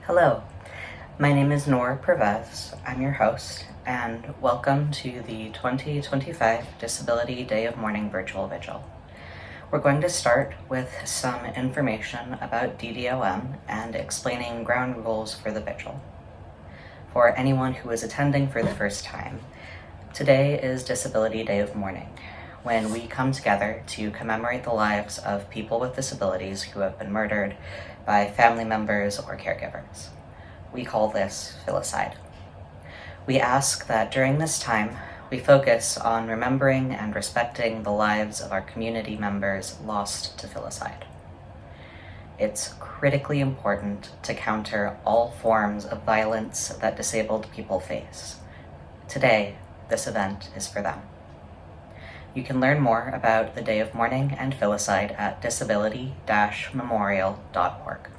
Hello, my name is Noor Pervez. I'm your host, and welcome to the 2025 Disability Day of Mourning Virtual Vigil. We're going to start with some information about DDOM and explaining ground rules for the vigil. For anyone who is attending for the first time, today is Disability Day of Mourning, when we come together to commemorate the lives of people with disabilities who have been murdered by family members or caregivers. We call this filicide. We ask that during this time, we focus on remembering and respecting the lives of our community members lost to filicide. It's critically important to counter all forms of violence that disabled people face. Today, this event is for them. You can learn more about the Day of Mourning and Filicide at disability-memorial.org.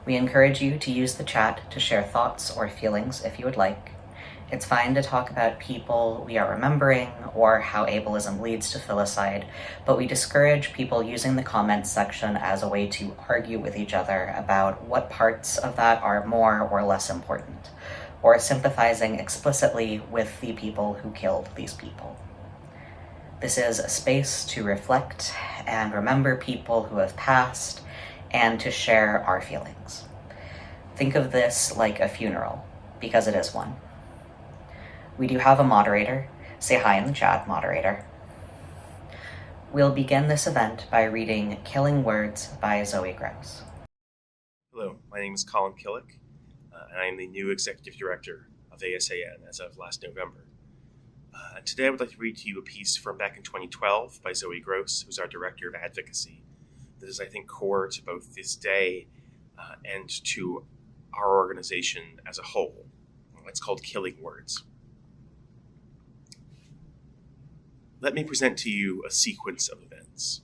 We encourage you to use the chat to share thoughts or feelings if you would like. It's fine to talk about people we are remembering or how ableism leads to filicide, but we discourage people using the comments section as a way to argue with each other about what parts of that are more or less important, or sympathizing explicitly with the people who killed these people. This is a space to reflect and remember people who have passed and to share our feelings. Think of this like a funeral, because it is one. We do have a moderator. Say hi in the chat, moderator. We'll begin this event by reading Killing Words by Zoe Grouse. Hello, my name is Colin Killick, and I am the new Executive Director of ASAN as of last November. Today I would like to read to you a piece from back in 2012 by Zoe Grouse, who's our Director of Advocacy, that is, I think, core to both this day and to our organization as a whole. It's called Killing Words. Let me present to you a sequence of events.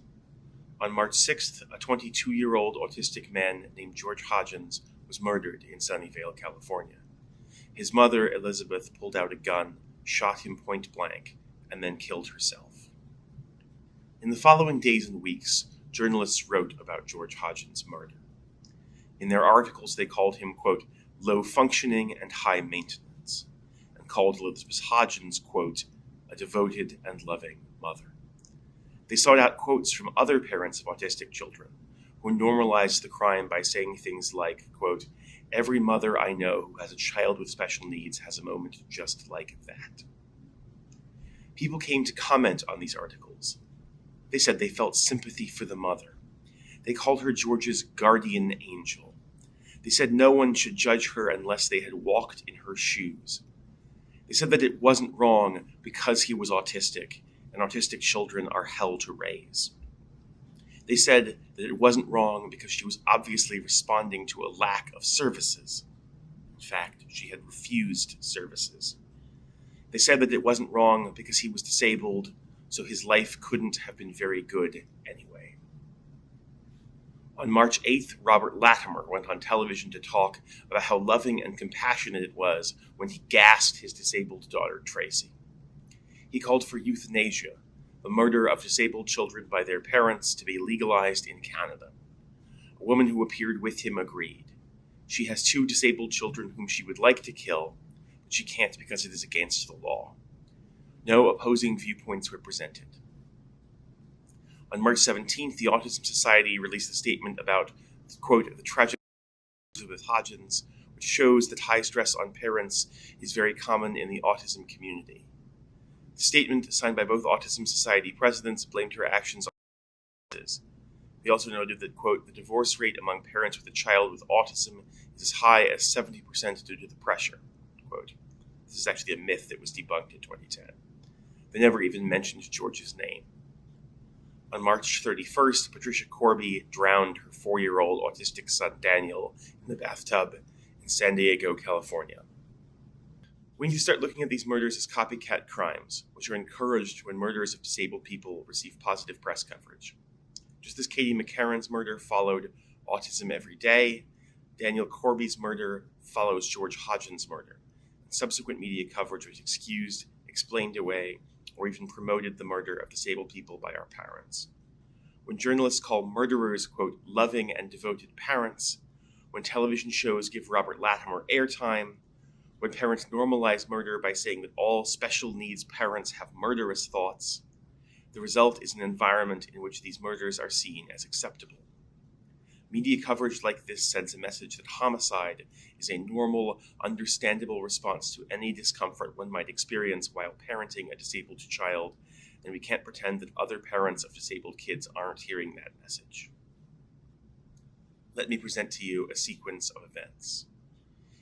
On March 6th, a 22-year-old autistic man named George Hodgins was murdered in Sunnyvale, California. His mother, Elizabeth, pulled out a gun, shot him point blank, and then killed herself. In the following days and weeks, journalists wrote about George Hodgins' murder. In their articles, they called him, quote, low functioning and high maintenance, and called Elizabeth Hodgins, quote, a devoted and loving mother. They sought out quotes from other parents of autistic children who normalized the crime by saying things like, quote, every mother I know who has a child with special needs has a moment just like that. People came to comment on these articles. They said they felt sympathy for the mother. They called her George's guardian angel. They said no one should judge her unless they had walked in her shoes. They said that it wasn't wrong because he was autistic, and autistic children are hell to raise. They said that it wasn't wrong because she was obviously responding to a lack of services. In fact, she had refused services. They said that it wasn't wrong because he was disabled, so his life couldn't have been very good anyway. On March 8th, Robert Latimer went on television to talk about how loving and compassionate it was when he gassed his disabled daughter, Tracy. He called for euthanasia, the murder of disabled children by their parents, to be legalized in Canada. A woman who appeared with him agreed. She has 2 disabled children whom she would like to kill, but she can't because it is against the law. No opposing viewpoints were presented. On March 17th, the Autism Society released a statement about, quote, the tragic with Hodgins, which shows that high stress on parents is very common in the autism community. The statement, signed by both Autism Society presidents, blamed her actions on causes. They also noted that, quote, the divorce rate among parents with a child with autism is as high as 70% due to the pressure, quote. This is actually a myth that was debunked in 2010. They never even mentioned George's name. On March 31st, Patricia Corby drowned her 4-year-old autistic son, Daniel, in the bathtub in San Diego, California. We need to start looking at these murders as copycat crimes, which are encouraged when murders of disabled people receive positive press coverage. Just as Katie McCarran's murder followed Autism Every Day, Daniel Corby's murder follows George Hodgins' murder, and subsequent media coverage was excused, explained away, or even promoted the murder of disabled people by our parents. When journalists call murderers, quote, loving and devoted parents, when television shows give Robert Latimer airtime, when parents normalize murder by saying that all special needs parents have murderous thoughts, the result is an environment in which these murders are seen as acceptable. Media coverage like this sends a message that homicide is a normal, understandable response to any discomfort one might experience while parenting a disabled child, and we can't pretend that other parents of disabled kids aren't hearing that message. Let me present to you a sequence of events.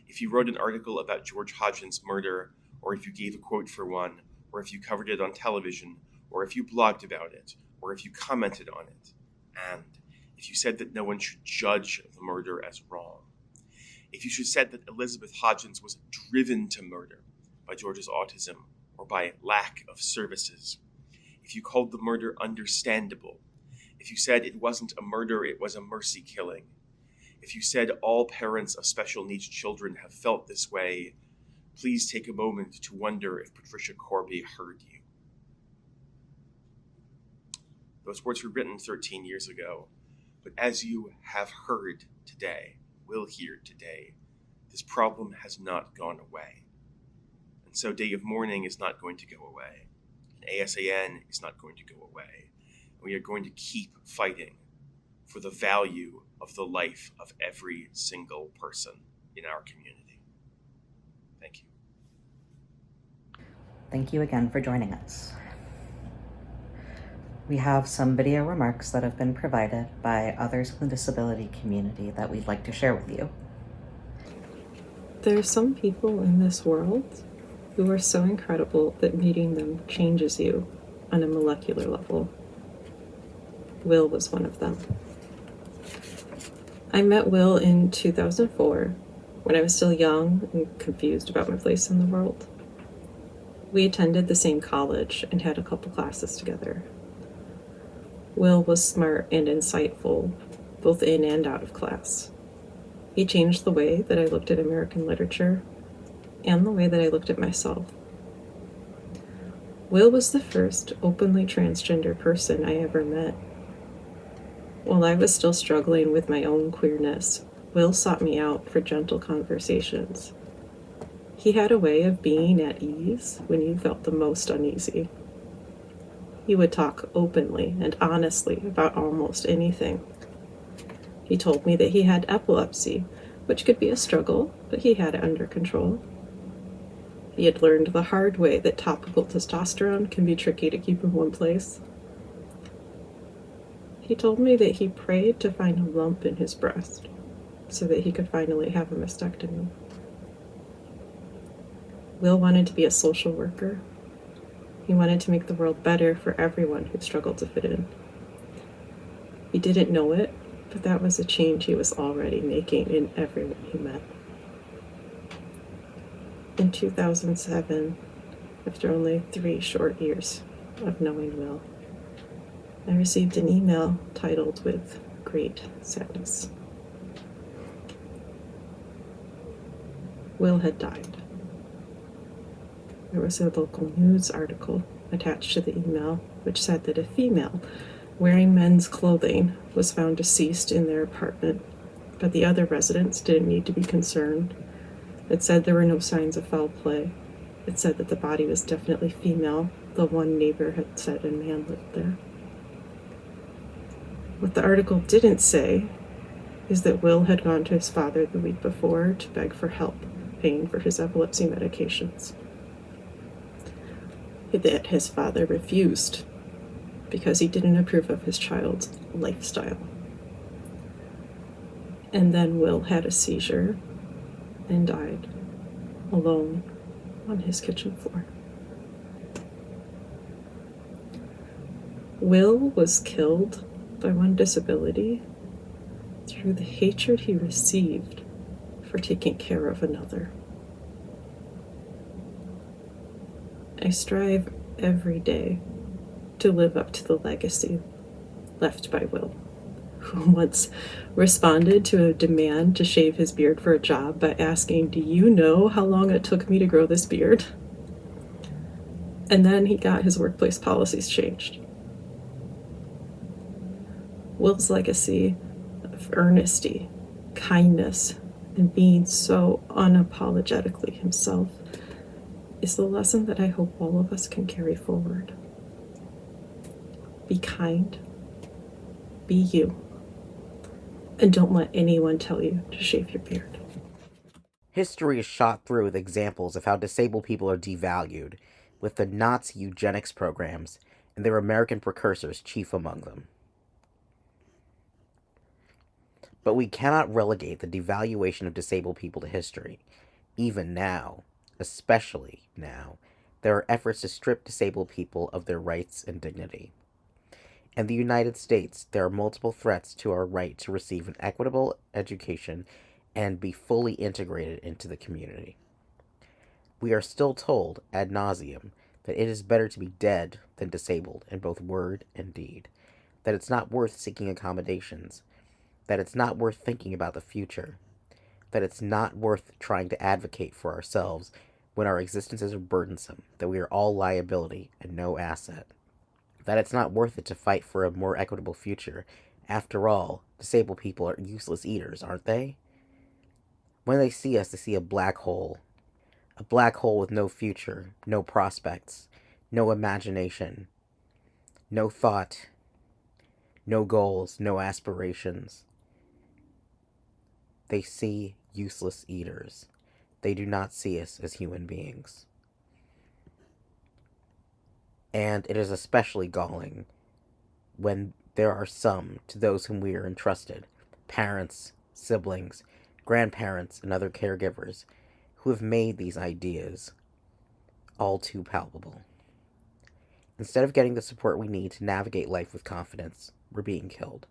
If you wrote an article about George Hodgins' murder, or if you gave a quote for one, or if you covered it on television, or if you blogged about it, or if you commented on it, and if you said that no one should judge the murder as wrong, if you said that Elizabeth Hodgins was driven to murder by George's autism or by lack of services, if you called the murder understandable, if you said it wasn't a murder, it was a mercy killing, if you said all parents of special needs children have felt this way, please take a moment to wonder if Patricia Corby heard you. Those words were written 13 years ago. But as you have heard today, will hear today, this problem has not gone away. And so Day of Mourning is not going to go away. And ASAN is not going to go away. And we are going to keep fighting for the value of the life of every single person in our community. Thank you. Thank you again for joining us. We have some video remarks that have been provided by others in the disability community that we'd like to share with you. There are some people in this world who are so incredible that meeting them changes you on a molecular level. Will was one of them. I met Will in 2004 when I was still young and confused about my place in the world. We attended the same college and had a couple classes together. Will was smart and insightful, both in and out of class. He changed the way that I looked at American literature and the way that I looked at myself. Will was the first openly transgender person I ever met. While I was still struggling with my own queerness, Will sought me out for gentle conversations. He had a way of being at ease when you felt the most uneasy. He would talk openly and honestly about almost anything. He told me that he had epilepsy, which could be a struggle, but he had it under control. He had learned the hard way that topical testosterone can be tricky to keep in one place. He told me that he prayed to find a lump in his breast so that he could finally have a mastectomy. Will wanted to be a social worker. He wanted to make the world better for everyone who struggled to fit in. He didn't know it, but that was a change he was already making in everyone he met. In 2007, after only 3 short years of knowing Will, I received an email titled with great sadness. Will had died. There was a local news article attached to the email which said that a female wearing men's clothing was found deceased in their apartment, but the other residents didn't need to be concerned. It said there were no signs of foul play. It said that the body was definitely female, though one neighbor had said a man lived there. What the article didn't say is that Will had gone to his father the week before to beg for help paying for his epilepsy medications. That his father refused because he didn't approve of his child's lifestyle. And then Will had a seizure and died alone on his kitchen floor. Will was killed by one disability through the hatred he received for taking care of another. I strive every day to live up to the legacy left by Will, who once responded to a demand to shave his beard for a job by asking, "Do you know how long it took me to grow this beard?" And then he got his workplace policies changed. Will's legacy of earnesty, kindness and being so unapologetically himself is the lesson that I hope all of us can carry forward. Be kind, be you, and don't let anyone tell you to shave your beard. History is shot through with examples of how disabled people are devalued, with the Nazi eugenics programs and their American precursors chief among them. But we cannot relegate the devaluation of disabled people to history. Even now, especially now, there are efforts to strip disabled people of their rights and dignity. In the United States, there are multiple threats to our right to receive an equitable education and be fully integrated into the community. We are still told, ad nauseum, that it is better to be dead than disabled in both word and deed, that it's not worth seeking accommodations, that it's not worth thinking about the future, that it's not worth trying to advocate for ourselves when our existences are burdensome, that we are all liability and no asset, that it's not worth it to fight for a more equitable future. After all, disabled people are useless eaters, aren't they? When they see us, they see a black hole with no future, no prospects, no imagination, no thought, no goals, no aspirations. They see useless eaters. They do not see us as human beings. And it is especially galling when there are some to those whom we are entrusted, parents, siblings, grandparents, and other caregivers, who have made these ideas all too palpable. Instead of getting the support we need to navigate life with confidence, we're being killed.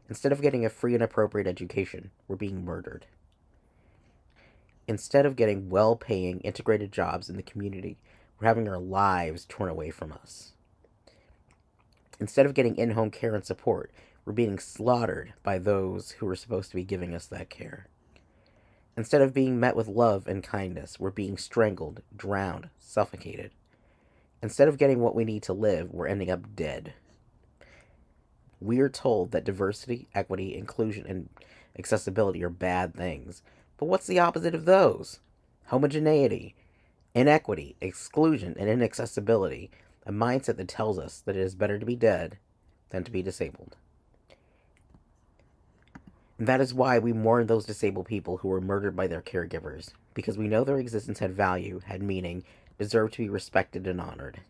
Instead of getting a free and appropriate education, we're being murdered. Instead of getting well-paying, integrated jobs in the community, we're having our lives torn away from us. Instead of getting in-home care and support, we're being slaughtered by those who are supposed to be giving us that care. Instead of being met with love and kindness, we're being strangled, drowned, suffocated. Instead of getting what we need to live, we're ending up dead. We are told that diversity, equity, inclusion, and accessibility are bad things. But what's the opposite of those? Homogeneity, inequity, exclusion, and inaccessibility. A mindset that tells us that it is better to be dead than to be disabled. And that is why we mourn those disabled people who were murdered by their caregivers, because we know their existence had value, had meaning, deserved to be respected and honored.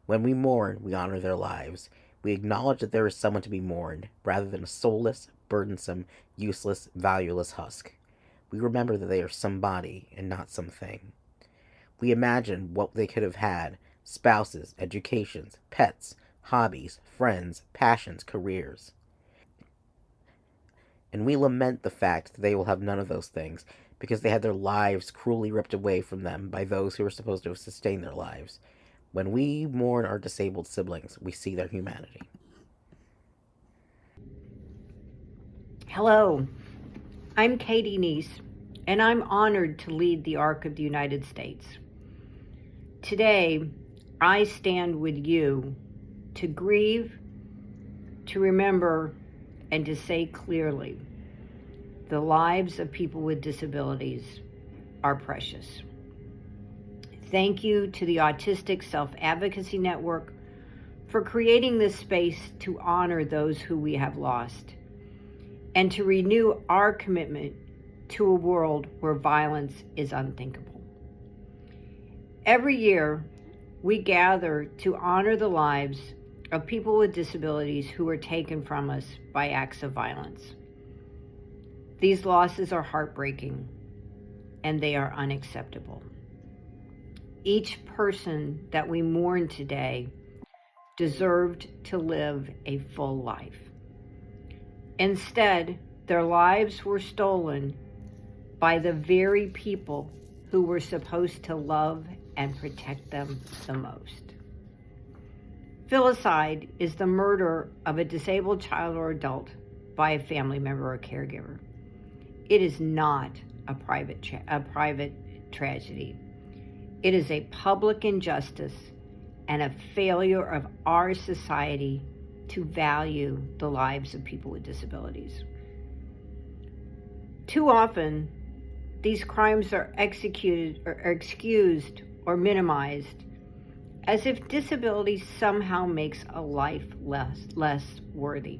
When we mourn, we honor their lives. We acknowledge that there is someone to be mourned, rather than a soulless, burdensome, useless, valueless husk. We remember that they are somebody and not something. We imagine what they could have had: spouses, educations, pets, hobbies, friends, passions, careers. And we lament the fact that they will have none of those things, because they had their lives cruelly ripped away from them by those who are supposed to have sustained their lives. When we mourn our disabled siblings, we see their humanity. Hello, I'm Katie Neese, and I'm honored to lead the Arc of the United States. Today, I stand with you to grieve, to remember, and to say clearly, the lives of people with disabilities are precious. Thank you to the Autistic Self-Advocacy Network for creating this space to honor those who we have lost and to renew our commitment to a world where violence is unthinkable. Every year, we gather to honor the lives of people with disabilities who were taken from us by acts of violence. These losses are heartbreaking, and they are unacceptable. Each person that we mourn today deserved to live a full life. Instead, their lives were stolen by the very people who were supposed to love and protect them the most. Filicide is the murder of a disabled child or adult by a family member or caregiver. It is not a private tragedy. It is a public injustice and a failure of our society to value the lives of people with disabilities. Too often, these crimes are executed or excused or minimized as if disability somehow makes a life less worthy.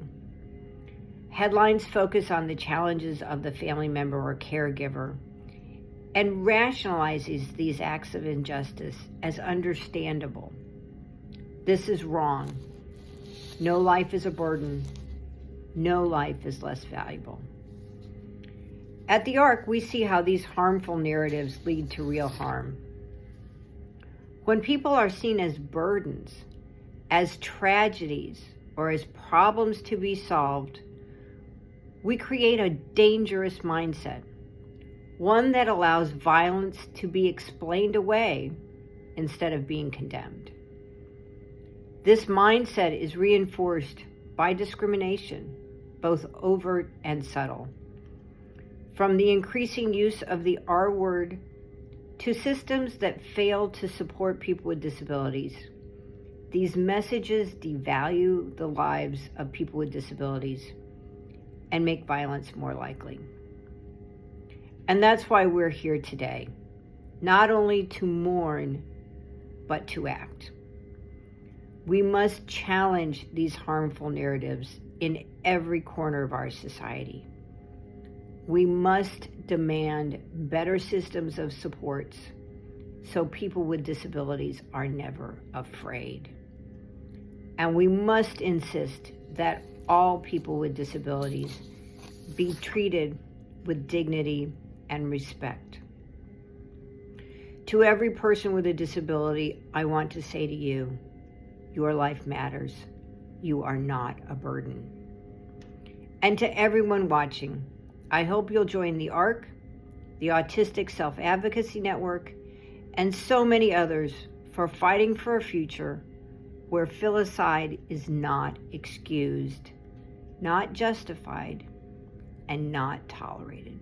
Headlines focus on the challenges of the family member or caregiver and rationalizes these acts of injustice as understandable. This is wrong. No life is a burden. No life is less valuable. At the ARC, we see how these harmful narratives lead to real harm. When people are seen as burdens, as tragedies, or as problems to be solved, we create a dangerous mindset, one that allows violence to be explained away instead of being condemned. This mindset is reinforced by discrimination, both overt and subtle. From the increasing use of the R word to systems that fail to support people with disabilities, these messages devalue the lives of people with disabilities and make violence more likely. And that's why we're here today, not only to mourn, but to act. We must challenge these harmful narratives in every corner of our society. We must demand better systems of supports so people with disabilities are never afraid. And we must insist that all people with disabilities be treated with dignity and respect. To every person with a disability, I want to say to you, your life matters. You are not a burden. And to everyone watching, I hope you'll join the ARC, the Autistic Self-Advocacy Network, and so many others for fighting for a future where filicide is not excused, not justified, and not tolerated.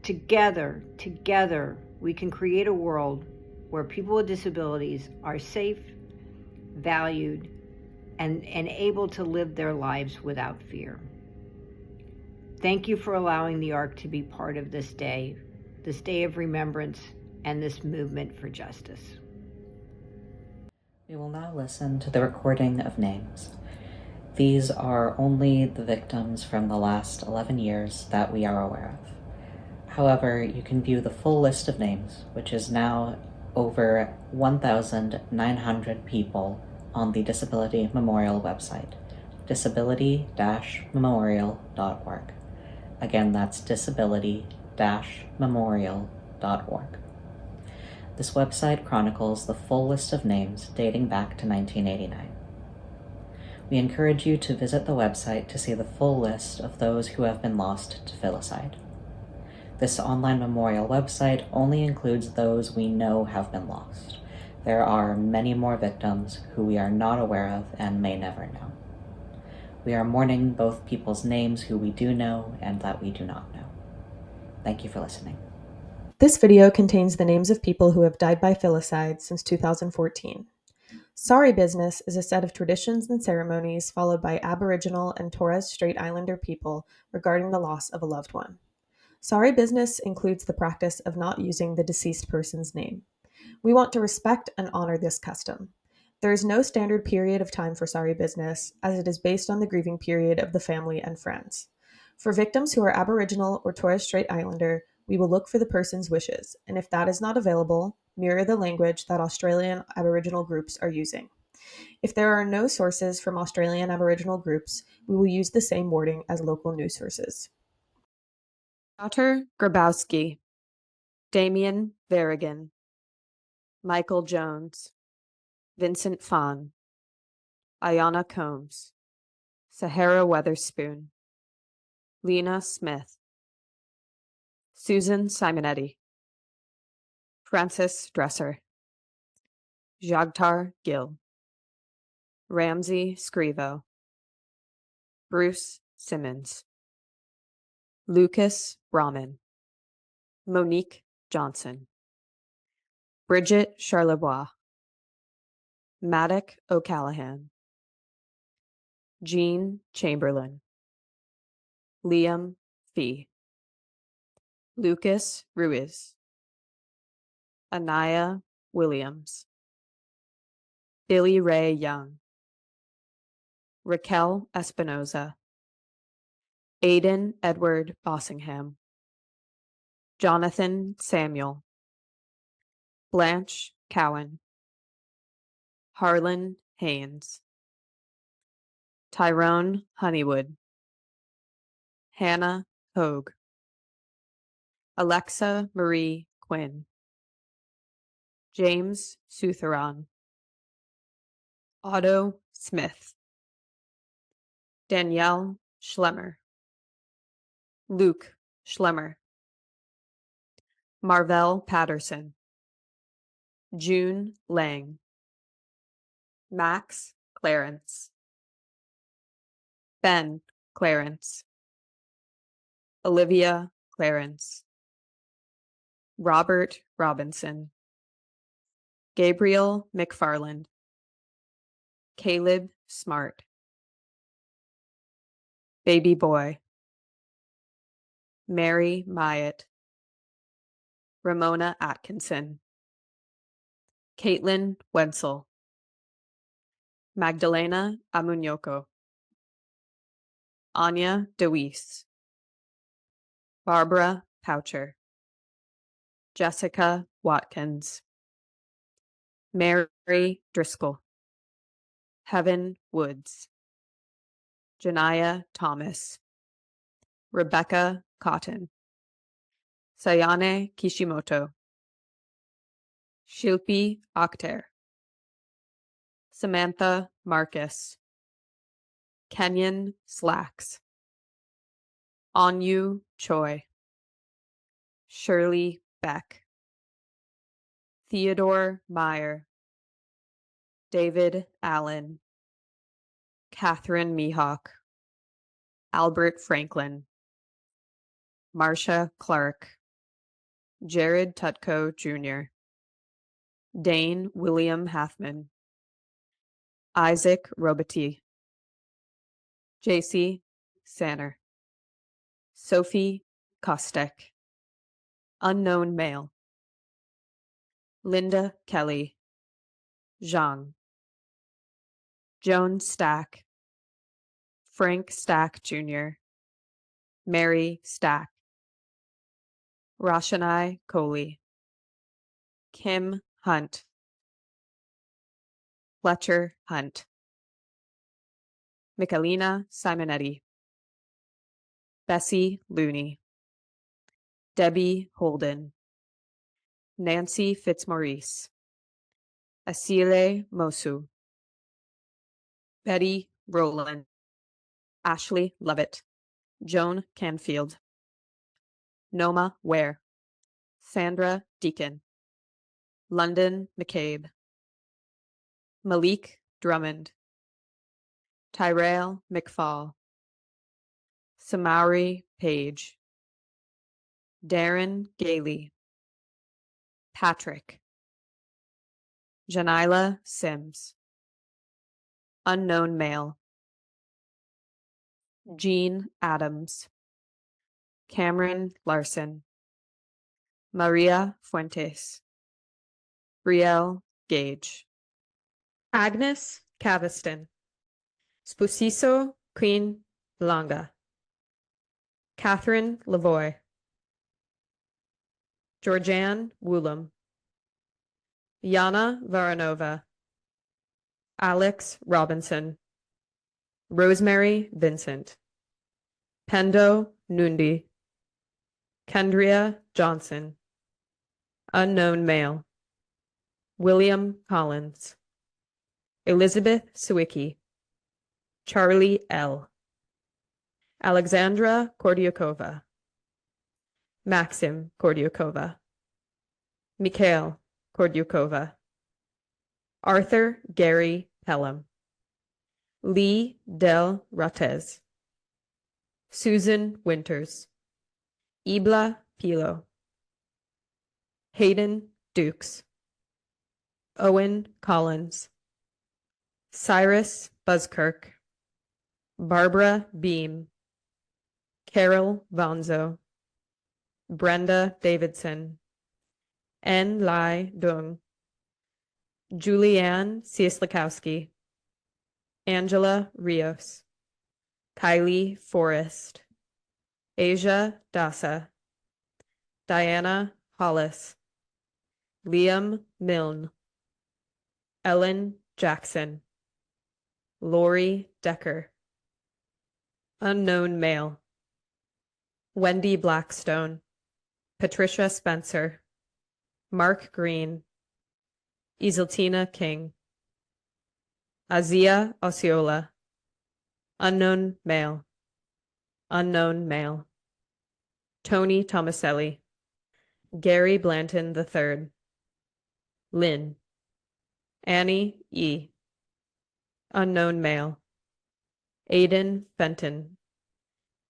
Together, we can create a world where people with disabilities are safe, valued, and able to live their lives without fear. Thank you for allowing the ARC to be part of this day of remembrance, and this movement for justice. We will now listen to the recording of names. These are only the victims from the last 11 years that we are aware of. However, you can view the full list of names, which is now over 1,900 people, on the Disability Memorial website, disability-memorial.org. Again, that's disability-memorial.org. This website chronicles the full list of names dating back to 1989. We encourage you to visit the website to see the full list of those who have been lost to filicide. This online memorial website only includes those we know have been lost. There are many more victims who we are not aware of and may never know. We are mourning both people's names who we do know and that we do not know. Thank you for listening. This video contains the names of people who have died by filicide since 2014. Sorry Business is a set of traditions and ceremonies followed by Aboriginal and Torres Strait Islander people regarding the loss of a loved one. Sorry Business includes the practice of not using the deceased person's name. We want to respect and honor this custom. There is no standard period of time for sorry business, as it is based on the grieving period of the family and friends. For victims who are Aboriginal or Torres Strait Islander, we will look for the person's wishes, and if that is not available, mirror the language that Australian Aboriginal groups are using. If there are no sources from Australian Aboriginal groups, we will use the same wording as local news sources. Wouter Grabowski, Damien Verrigan, Michael Jones, Vincent Fahn, Ayana Combs, Sahara Weatherspoon, Lena Smith, Susan Simonetti, Francis Dresser, Jagtar Gill, Ramsey Scrivo, Bruce Simmons, Lucas Brahman, Monique Johnson, Bridget Charlebois, Maddock O'Callahan, Jean Chamberlain, Liam Fee. Lucas Ruiz. Anaya Williams. Billy Ray Young. Raquel Espinoza. Aidan Edward Bossingham. Jonathan Samuel. Blanche Cowan. Harlan Haynes. Tyrone Honeywood. Hannah Hogue. Alexa Marie Quinn. James Sutheron. Otto Smith. Danielle Schlemmer. Luke Schlemmer. Marvell Patterson. June Lang. Max Clarence. Ben Clarence. Olivia Clarence. Robert Robinson. Gabriel McFarland. Caleb Smart. Baby Boy. Mary Myatt. Ramona Atkinson. Caitlin Wenzel. Magdalena Amunyoko. Anya DeWeese. Barbara Poucher. Jessica Watkins. Mary Driscoll. Heaven Woods. Janaya Thomas. Rebecca Cotton. Sayane Kishimoto. Shilpi Akhter. Samantha Marcus. Kenyon Slacks. Anyu Choi. Shirley Beck. Theodore Meyer. David Allen. Catherine Mihawk. Albert Franklin. Marcia Clark. Jared Tutko Jr. Dane William Halfman. Isaac Robati. JC Sanner. Sophie Kostek. Unknown male. Linda Kelly. Zhang. Joan Stack. Frank Stack Jr. Mary Stack. Roshanai Coley. Kim Hunt. Fletcher Hunt. Michelina Simonetti. Bessie Looney. Debbie Holden. Nancy Fitzmaurice. Asile Mosu. Betty Rowland. Ashley Lovett. Joan Canfield. Noma Ware. Sandra Deacon. London McCabe. Malik Drummond. Tyrell McFall. Samauri Page. Darren Gailey. Patrick. Janila Sims. Unknown male. Jean Adams. Cameron Larson. Maria Fuentes. Brielle Gage. Agnes Caviston. Spusiso Queen Langa. Catherine Lavoie. Georgianne Woolham. Yana Varanova. Alex Robinson. Rosemary Vincent. Pendo Nundi. Kendria Johnson. Unknown male. William Collins. Elizabeth Sawicki. Charlie L. Alexandra Kordiakova. Maxim Kordiakova. Mikhail Kordiakova. Arthur Gary Pelham. Lee Del Ratez. Susan Winters. Ibla Pilo. Hayden Dukes. Owen Collins. Cyrus Buzzkirk. Barbara Beam. Carol Vonzo, Brenda Davidson, N. Lai Dung, Julianne Cieslakowski, Angela Rios, Kylie Forrest, Asia Dasa, Diana Hollis, Liam Milne, Ellen Jackson, Lori Decker. Unknown male: Wendy Blackstone, Patricia Spencer, Mark Green, Iseltina King. Azia Osceola, unknown male. Unknown male: Tony Tomaselli, Gary Blanton III, Lynn. Annie E. Unknown male: Aidan Fenton,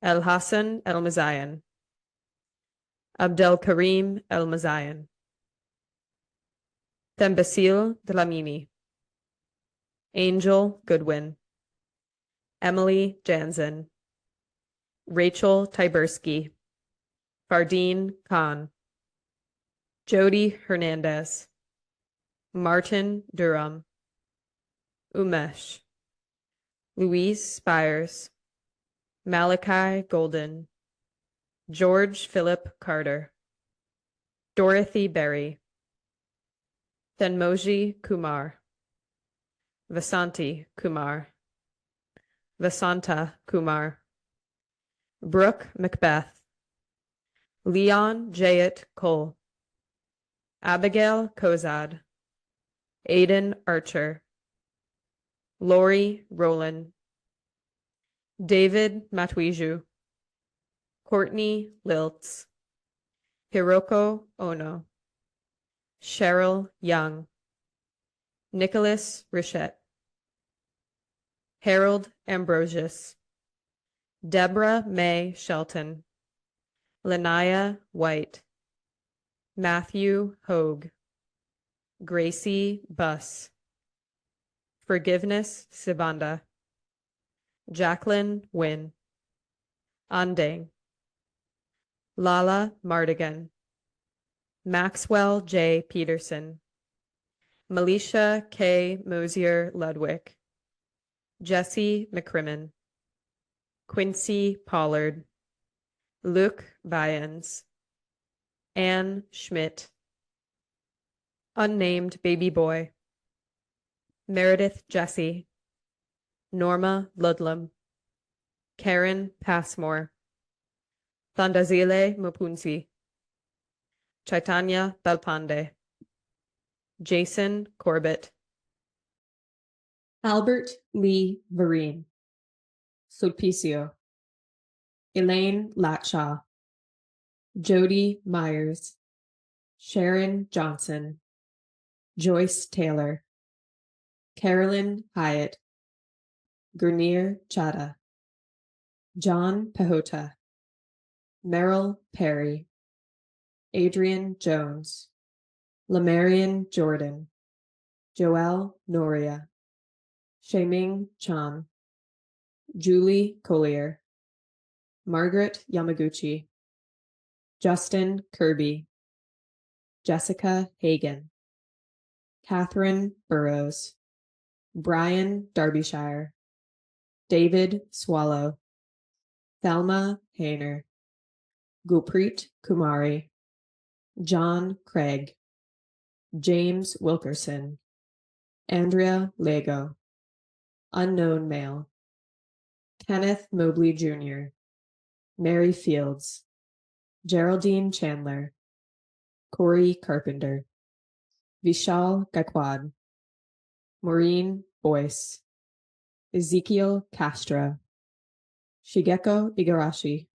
El Hassan El Mazayan, Abdel Karim El Mazayan. Thembasil Dlamini, Angel Goodwin, Emily Jansen, Rachel Tyberski, Fardeen Khan, Jody Hernandez, Martin Durham, Umesh, Louise Spires, Malachi Golden, George Philip Carter, Dorothy Berry, Thenmoji Kumar, Vasanti Kumar, Vasanta Kumar, Brooke Macbeth, Leon Jayat Cole, Abigail Kozad, Aidan Archer, Lori Rowland, David Matwiju, Courtney Liltz, Hiroko Ono, Cheryl Young, Nicholas Richette, Harold Ambrosius, Deborah May Shelton, Lanaya White, Matthew Hogue, Gracie Buss, Forgiveness Sibanda, Jacqueline Wynn, Andeng, Lala Mardigan, Maxwell J. Peterson, Melisha K. Mosier Ludwig, Jesse McCrimmon, Quincy Pollard, Luke Byans, Anne Schmidt. Unnamed baby boy: Meredith Jesse, Norma Ludlam, Karen Passmore, Thandazile Mupunzi, Chaitanya Dalpande, Jason Corbett, Albert Lee Vereen, Sulpicio, Elaine Latshaw, Jody Myers, Sharon Johnson, Joyce Taylor, Carolyn Hyatt, Gurneer Chadha, John Pehota, Merrill Perry, Adrian Jones, Lamarian Jordan, Joelle Noria, Shaiming Chan, Julie Collier, Margaret Yamaguchi, Justin Kirby, Jessica Hagan, Catherine Burrows, Brian Derbyshire, David Swallow, Thelma Hayner, Gurpreet Kumari, John Craig, James Wilkerson, Andrea Lego, unknown male, Kenneth Mobley Jr., Mary Fields, Geraldine Chandler, Corey Carpenter, Vishal Gaikwad, Maureen Boyce, Ezekiel Castro, Shigeko Igarashi,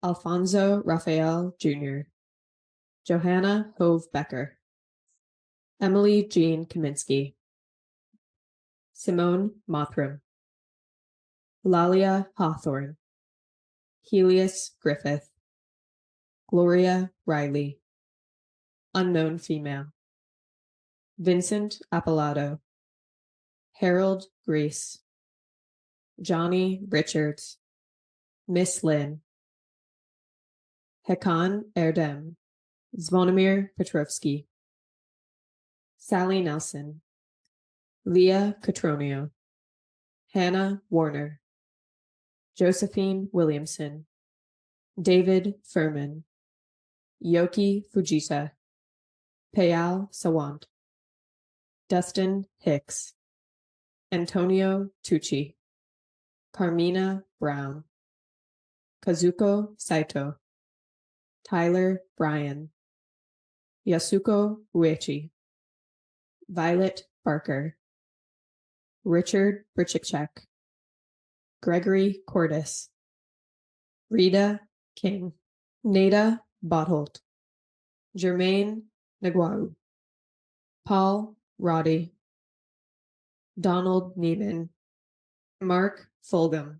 Alfonso Raphael Jr., Johanna Hove Becker, Emily Jean Kaminsky, Simone Mothram, Lalia Hawthorne, Helius Griffith, Gloria Riley, unknown female, Vincent Appalato, Harold Grace, Johnny Richards, Miss Lynn, Hakan Erdem, Zvonimir Petrovsky, Sally Nelson, Leah Cotronio, Hannah Warner, Josephine Williamson, David Furman, Yoki Fujita, Payal Sawant, Dustin Hicks, Antonio Tucci, Carmina Brown, Kazuko Saito, Tyler Bryan, Yasuko Uechi, Violet Barker, Richard Brichikchek, Gregory Cordis, Rita King, Nada Botholt, Jermaine Naguau, Paul Roddy, Donald Neiman, Mark Fulgham,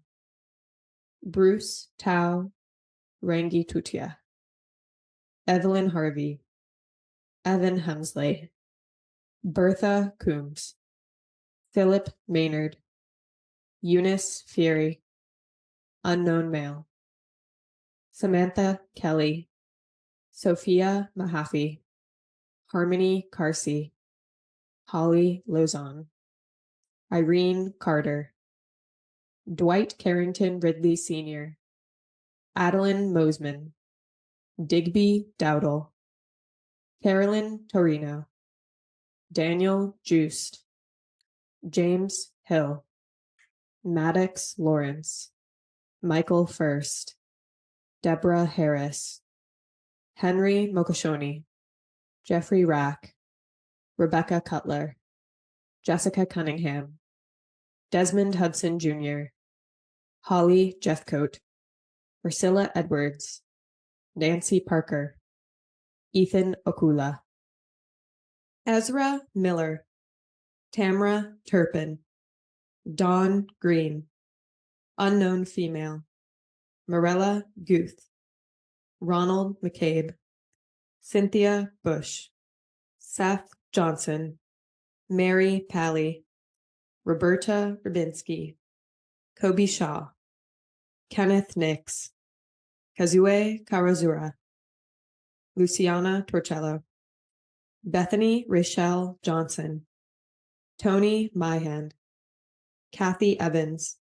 Bruce Tao Rangi Tutia, Evelyn Harvey, Evan Hemsley, Bertha Coombs, Philip Maynard, Eunice Fury, unknown male, Samantha Kelly, Sophia Mahaffey, Harmony Carsey, Holly Lozon, Irene Carter, Dwight Carrington Ridley Sr., Adeline Mosman, Digby Dowdle, Carolyn Torino, Daniel Joost, James Hill, Maddox Lawrence, Michael First, Deborah Harris, Henry Mokoshoni, Jeffrey Rack, Rebecca Cutler, Jessica Cunningham, Desmond Hudson Jr., Holly Jeffcoat, Priscilla Edwards, Nancy Parker, Ethan Okula, Ezra Miller, Tamra Turpin, Dawn Green, unknown female, Morella Guth, Ronald McCabe, Cynthia Bush, Seth Johnson, Mary Pally, Roberta Rubinski, Kobe Shaw, Kenneth Nix, Kazue Karazura, Luciana Torcello, Bethany Rachelle Johnson, Tony Myhand, Kathy Evans,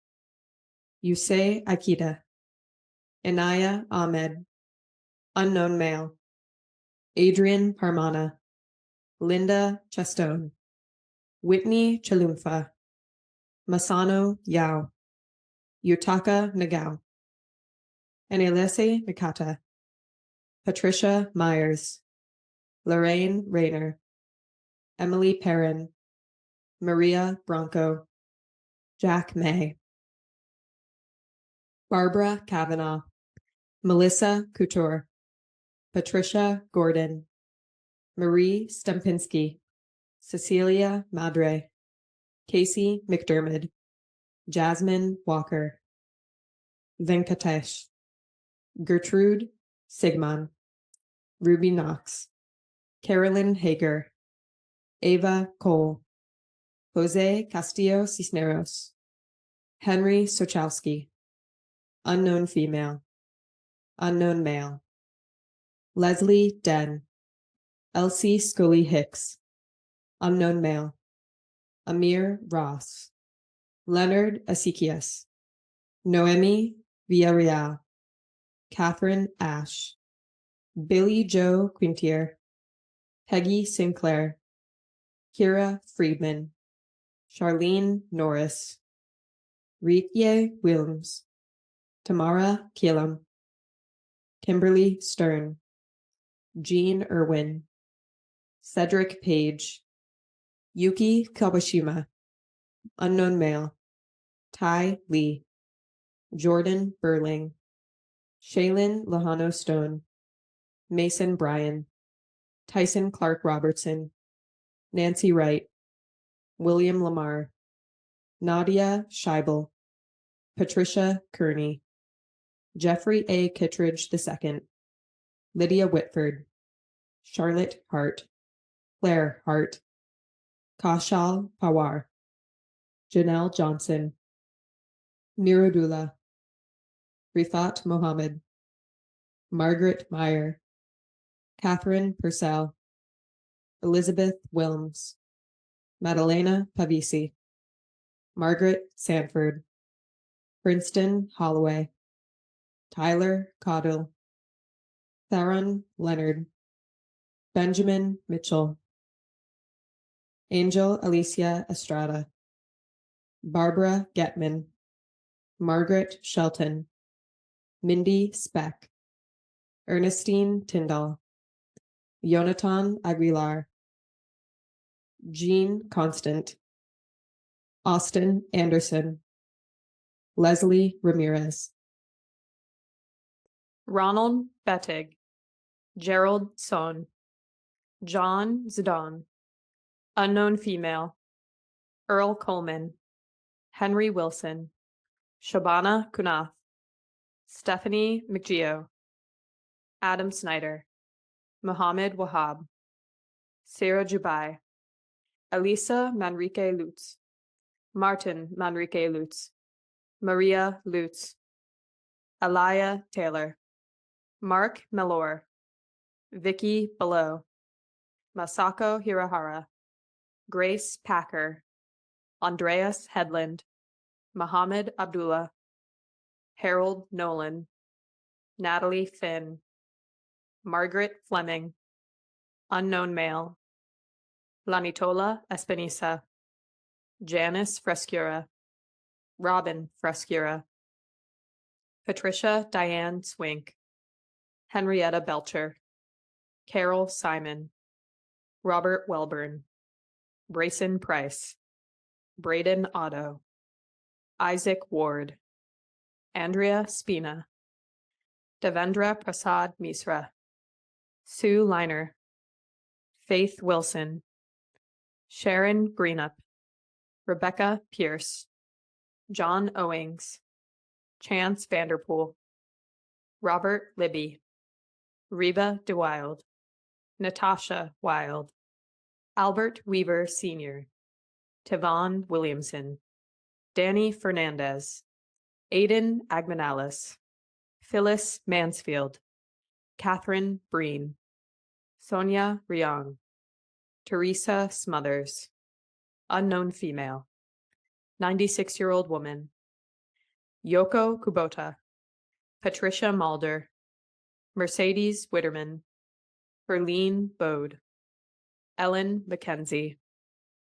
Yusei Akita, Inaya Ahmed, unknown male, Adrian Parmana, Linda Chestone, Whitney Chalumfa, Masano Yao, Yutaka Nagao, Anelese Mikata, Patricia Myers, Lorraine Rayner, Emily Perrin, Maria Bronco, Jack May, Barbara Kavanaugh, Melissa Couture, Patricia Gordon, Marie Stempinski, Cecilia Madre, Casey McDermott, Jasmine Walker, Venkatesh, Gertrude Sigmund, Ruby Knox, Carolyn Hager, Ava Cole, Jose Castillo Cisneros, Henry Sochowski, unknown female, unknown male, Leslie Den, Elsie Scully Hicks, unknown male, Amir Ross, Leonard Asikias, Noemi Villarreal, Catherine Ash, Billy Joe Quintier, Peggy Sinclair, Kira Friedman, Charlene Norris, Rietje Wilms, Tamara Killam, Kimberly Stern, Jean Irwin, Cedric Page, Yuki Kawashima, unknown male, Ty Lee, Jordan Burling, Shaylin Lohano Stone, Mason Bryan, Tyson Clark Robertson, Nancy Wright, William Lamar, Nadia Scheibel, Patricia Kearney, Jeffrey A. Kittredge II, Lydia Whitford, Charlotte Hart, Claire Hart, Kaushal Pawar, Janelle Johnson, Miradula, Rifat Mohammed, Margaret Meyer, Catherine Purcell, Elizabeth Wilms, Madalena Pavisi, Margaret Sanford, Princeton Holloway, Tyler Caudill, Theron Leonard, Benjamin Mitchell, Angel Alicia Estrada, Barbara Getman, Margaret Shelton, Mindy Speck, Ernestine Tyndall, Yonatan Aguilar, Jean Constant, Austin Anderson, Leslie Ramirez, Ronald Bettig, Gerald Son, John Zidon, unknown female, Earl Coleman, Henry Wilson, Shabana Kunath, Stephanie McGeo, Adam Snyder, Mohammed Wahab, Sarah Jubai, Elisa Manrique Lutz, Martin Manrique Lutz, Maria Lutz, Alaya Taylor, Mark Mellor, Vicky Below, Masako Hirahara, Grace Packer, Andreas Headland, Mohammed Abdullah, Harold Nolan, Natalie Finn, Margaret Fleming, unknown male, Lanitola Espinisa, Janice Frescura, Robin Frescura, Patricia Diane Swink, Henrietta Belcher, Carol Simon, Robert Welburn, Brayson Price, Braden Otto, Isaac Ward, Andrea Spina, Devendra Prasad Misra, Sue Liner, Faith Wilson, Sharon Greenup, Rebecca Pierce, John Owings, Chance Vanderpool, Robert Libby, Reba DeWild, Natasha Wild, Albert Weaver Sr., Tavon Williamson, Danny Fernandez, Aidan Agmanalis, Phyllis Mansfield, Catherine Breen, Sonia Riong, Teresa Smothers, unknown female, 96-year-old woman, Yoko Kubota, Patricia Mulder, Mercedes Witterman, Berlene Bode, Ellen McKenzie,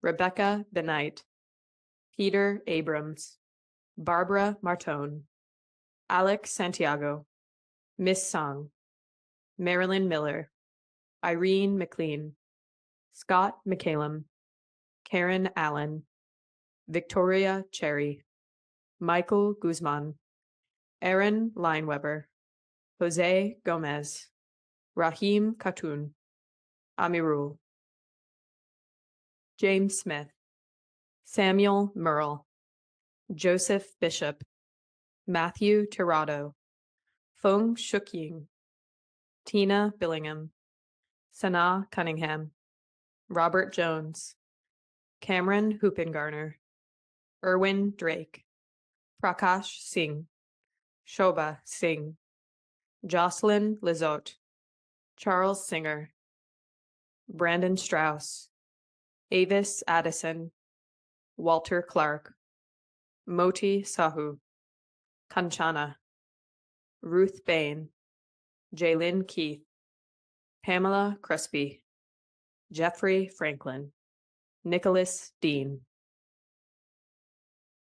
Rebecca Benight, Peter Abrams, Barbara Martone, Alex Santiago, Miss Song, Marilyn Miller, Irene McLean, Scott McCallum, Karen Allen, Victoria Cherry, Michael Guzman, Aaron Lineweber, Jose Gomez, Rahim Khatun, Amirul, James Smith, Samuel Merle, Joseph Bishop, Matthew Tirado, Feng Shuqing, Tina Billingham, Sanaa Cunningham, Robert Jones, Cameron Hoopengarner, Erwin Drake, Prakash Singh, Shobha Singh, Jocelyn Lizotte, Charles Singer, Brandon Strauss, Avis Addison, Walter Clark, Moti Sahu, Kanchana, Ruth Bain, Jaylyn Keith, Pamela Crespi, Jeffrey Franklin, Nicholas Dean,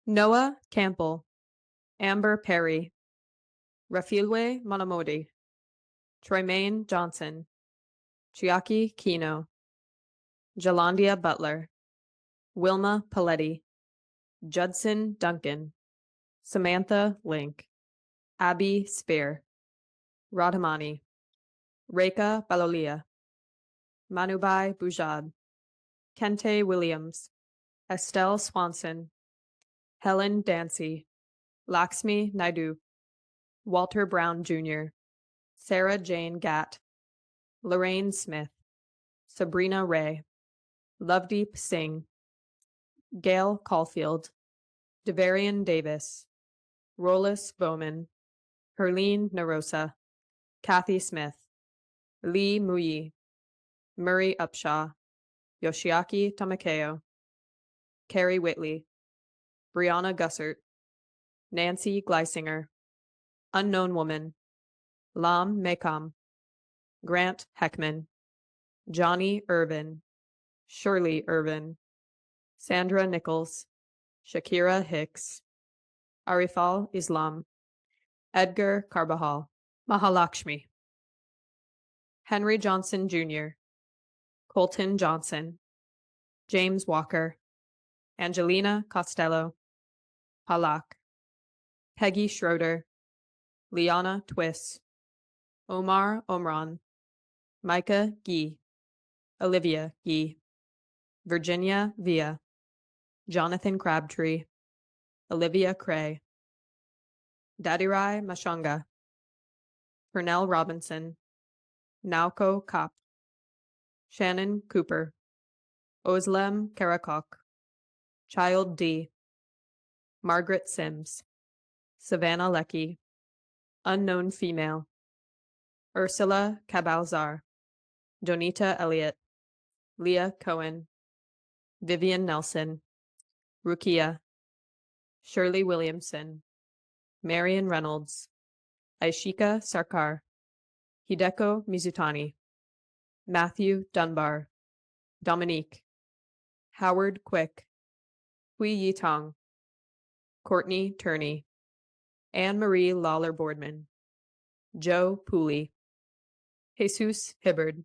Noah Campbell, Amber Perry, Rafilwe Monamodi, Troymaine Johnson, Chiaki Kino, Jalandia Butler, Wilma Paletti, Judson Duncan, Samantha Link, Abby Spear, Radhamani, Reka Balolia, Manubai Bujad, Kente Williams, Estelle Swanson, Helen Dancy, Laxmi Naidu, Walter Brown Jr., Sarah Jane Gatt, Lorraine Smith, Sabrina Ray, Lovedeep Singh, Gail Caulfield, Devarian Davis, Rollis Bowman, Herline Narosa, Kathy Smith, Lee Muyi, Murray Upshaw, Yoshiaki Tamakeo, Carrie Whitley, Brianna Gussert, Nancy Gleisinger, Unknown Woman, Lam Mekam, Grant Heckman, Johnny Irvin, Shirley Irvin, Sandra Nichols, Shakira Hicks, Arifal Islam, Edgar Carbajal, Mahalakshmi, Henry Johnson Jr., Colton Johnson, James Walker, Angelina Costello, Palak, Peggy Schroeder, Liana Twiss, Omar Omran, Micah Gee, Olivia Gee, Virginia Villa, Jonathan Crabtree, Olivia Cray, Dadirai Mashanga, Pernell Robinson, Nauko Kopp, Shannon Cooper, Oslem Karakok, Child D, Margaret Sims, Savannah Leckie, Unknown Female, Ursula Cabalzar, Donita Elliott, Leah Cohen, Vivian Nelson, Rukia, Shirley Williamson, Marion Reynolds, Aishika Sarkar, Hideko Mizutani, Matthew Dunbar, Dominique, Howard Quick, Hui Yi Tong, Courtney Turney, Anne-Marie Lawler-Boardman, Joe Pooley, Jesus Hibbard,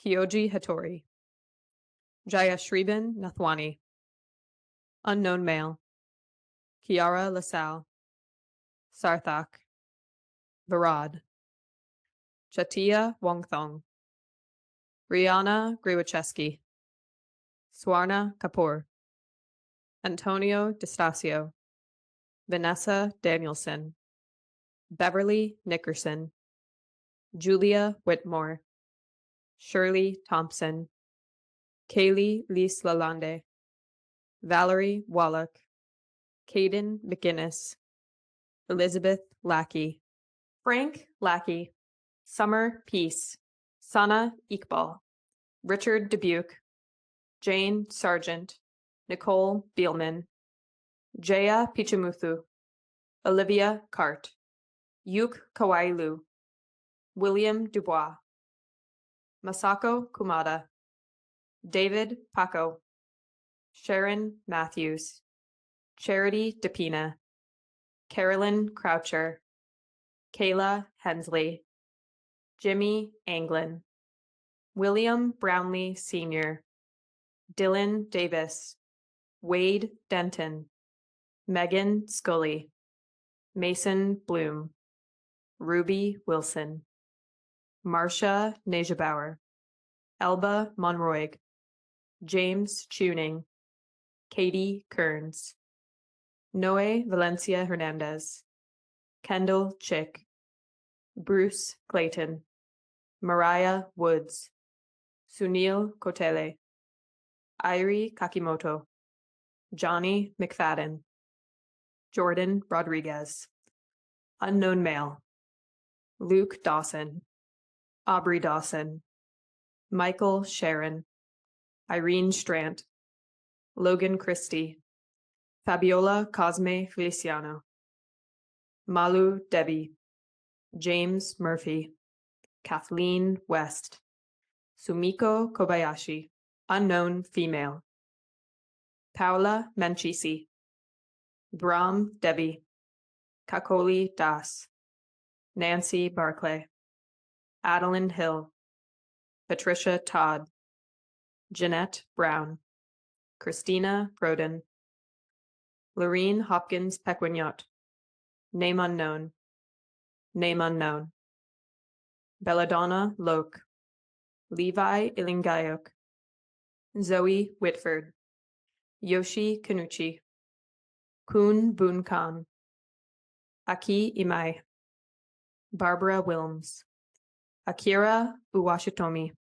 Kyoji Hattori, Jayashriban Nathwani, Unknown Male, Kiara LaSalle, Sarthak, Varad, Chatia Wongthong, Rihanna Griwacheski, Swarna Kapoor, Antonio DeStasio, Vanessa Danielson, Beverly Nickerson, Julia Whitmore, Shirley Thompson, Kaylee Lees Lalonde, Valerie Wallach, Caden McGinnis, Elizabeth Lackey, Frank Lackey, Summer Peace, Sana Iqbal, Richard Dubuque, Jane Sargent, Nicole Beelman, Jaya Pichamuthu, Olivia Cart, Yuk Kawailu, William Dubois, Masako Kumada, David Paco, Sharon Matthews, Charity DePina, Carolyn Croucher, Kayla Hensley, Jimmy Anglin, William Brownlee Sr., Dylan Davis, Wade Denton, Megan Scully, Mason Bloom, Ruby Wilson, Marcia Nejabauer, Elba Monroig, James Tuning, Katie Kearns, Noe Valencia Hernandez, Kendall Chick, Bruce Clayton, Mariah Woods, Sunil Kotele, Irie Kakimoto, Johnny McFadden, Jordan Rodriguez, Unknown Male, Luke Dawson, Aubrey Dawson, Michael Sharon, Irene Strant, Logan Christie, Fabiola Cosme Feliciano, Malu Debbie, James Murphy, Kathleen West, Sumiko Kobayashi, Unknown Female, Paola Menchisi, Brahm Debbie, Kakoli Das, Nancy Barclay, Adeline Hill, Patricia Todd, Jeanette Brown, Christina Broden, Lorene Hopkins Pequignot, Name Unknown, Name Unknown, Belladonna Loke, Levi Ilingayok, Zoe Whitford, Yoshi Kanuchi, Kun Boon Khan, Aki Imai, Barbara Wilms, Akira Uwashitomi,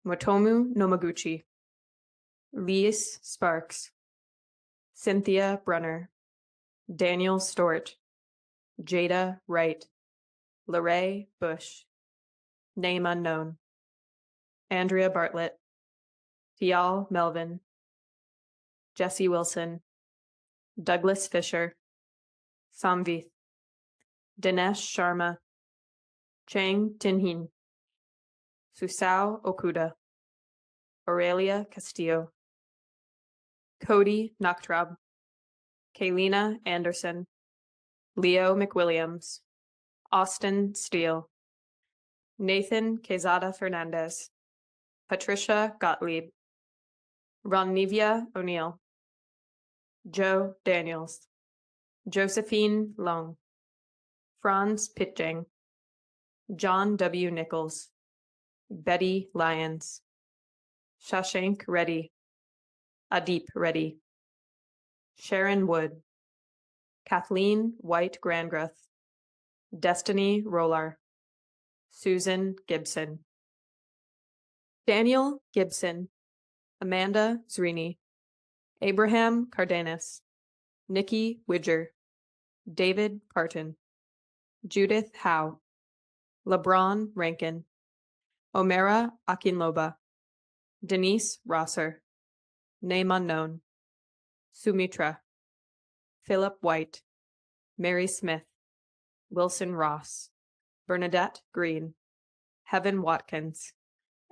Motomu Nomaguchi, Lees Sparks, Cynthia Brunner, Daniel Stort, Jada Wright, Lorraine Bush, name unknown. Andrea Bartlett, Fial Melvin, Jesse Wilson, Douglas Fisher, Samvith, Dinesh Sharma, Chang Tinhin, Susao Okuda, Aurelia Castillo, Cody Nachtrab, Kaylina Anderson, Leo McWilliams, Austin Steele, Nathan Quezada Fernandez, Patricia Gottlieb, Ronivia O'Neill, Joe Daniels, Josephine Long, Franz Pitjang, John W. Nichols, Betty Lyons, Shashank Reddy, Adeep Reddy, Sharon Wood, Kathleen White Grandgreth, Destiny Rolar, Susan Gibson, Daniel Gibson, Amanda Zrini, Abraham Cardenas, Nikki Widger, David Parton, Judith Howe, LeBron Rankin, Omera Akinloba, Denise Rosser, name unknown, Sumitra, Philip White, Mary Smith, Wilson Ross, Bernadette Green, Heaven Watkins,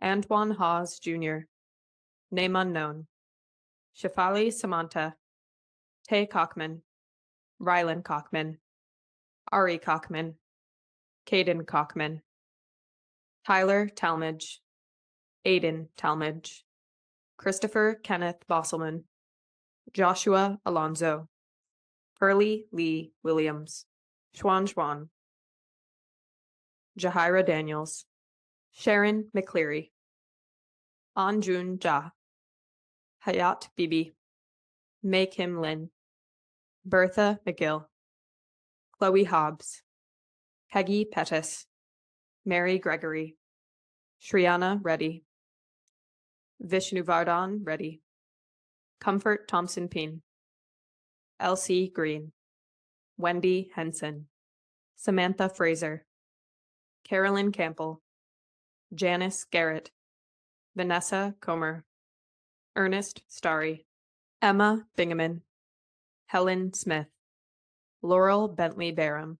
Antoine Hawes Jr., name unknown, Shafali Samantha, Tay Cockman, Rylan Cockman, Ari Cockman, Caden Cockman, Tyler Talmadge, Aiden Talmadge, Christopher Kenneth Bosselman, Joshua Alonzo, Pearlie Lee Williams, Schwan, Jahira Daniels, Sharon McCleary, Anjun Ja, Hayat Bibi, May Kim Lin, Bertha McGill, Chloe Hobbs, Peggy Pettis, Mary Gregory, Shriana Reddy, Vishnuvardhan Reddy, Comfort Thompson Peen, Elsie Green, Wendy Henson, Samantha Fraser, Carolyn Campbell, Janice Garrett, Vanessa Comer, Ernest Starry, Emma Bingaman, Helen Smith, Laurel Bentley Barham,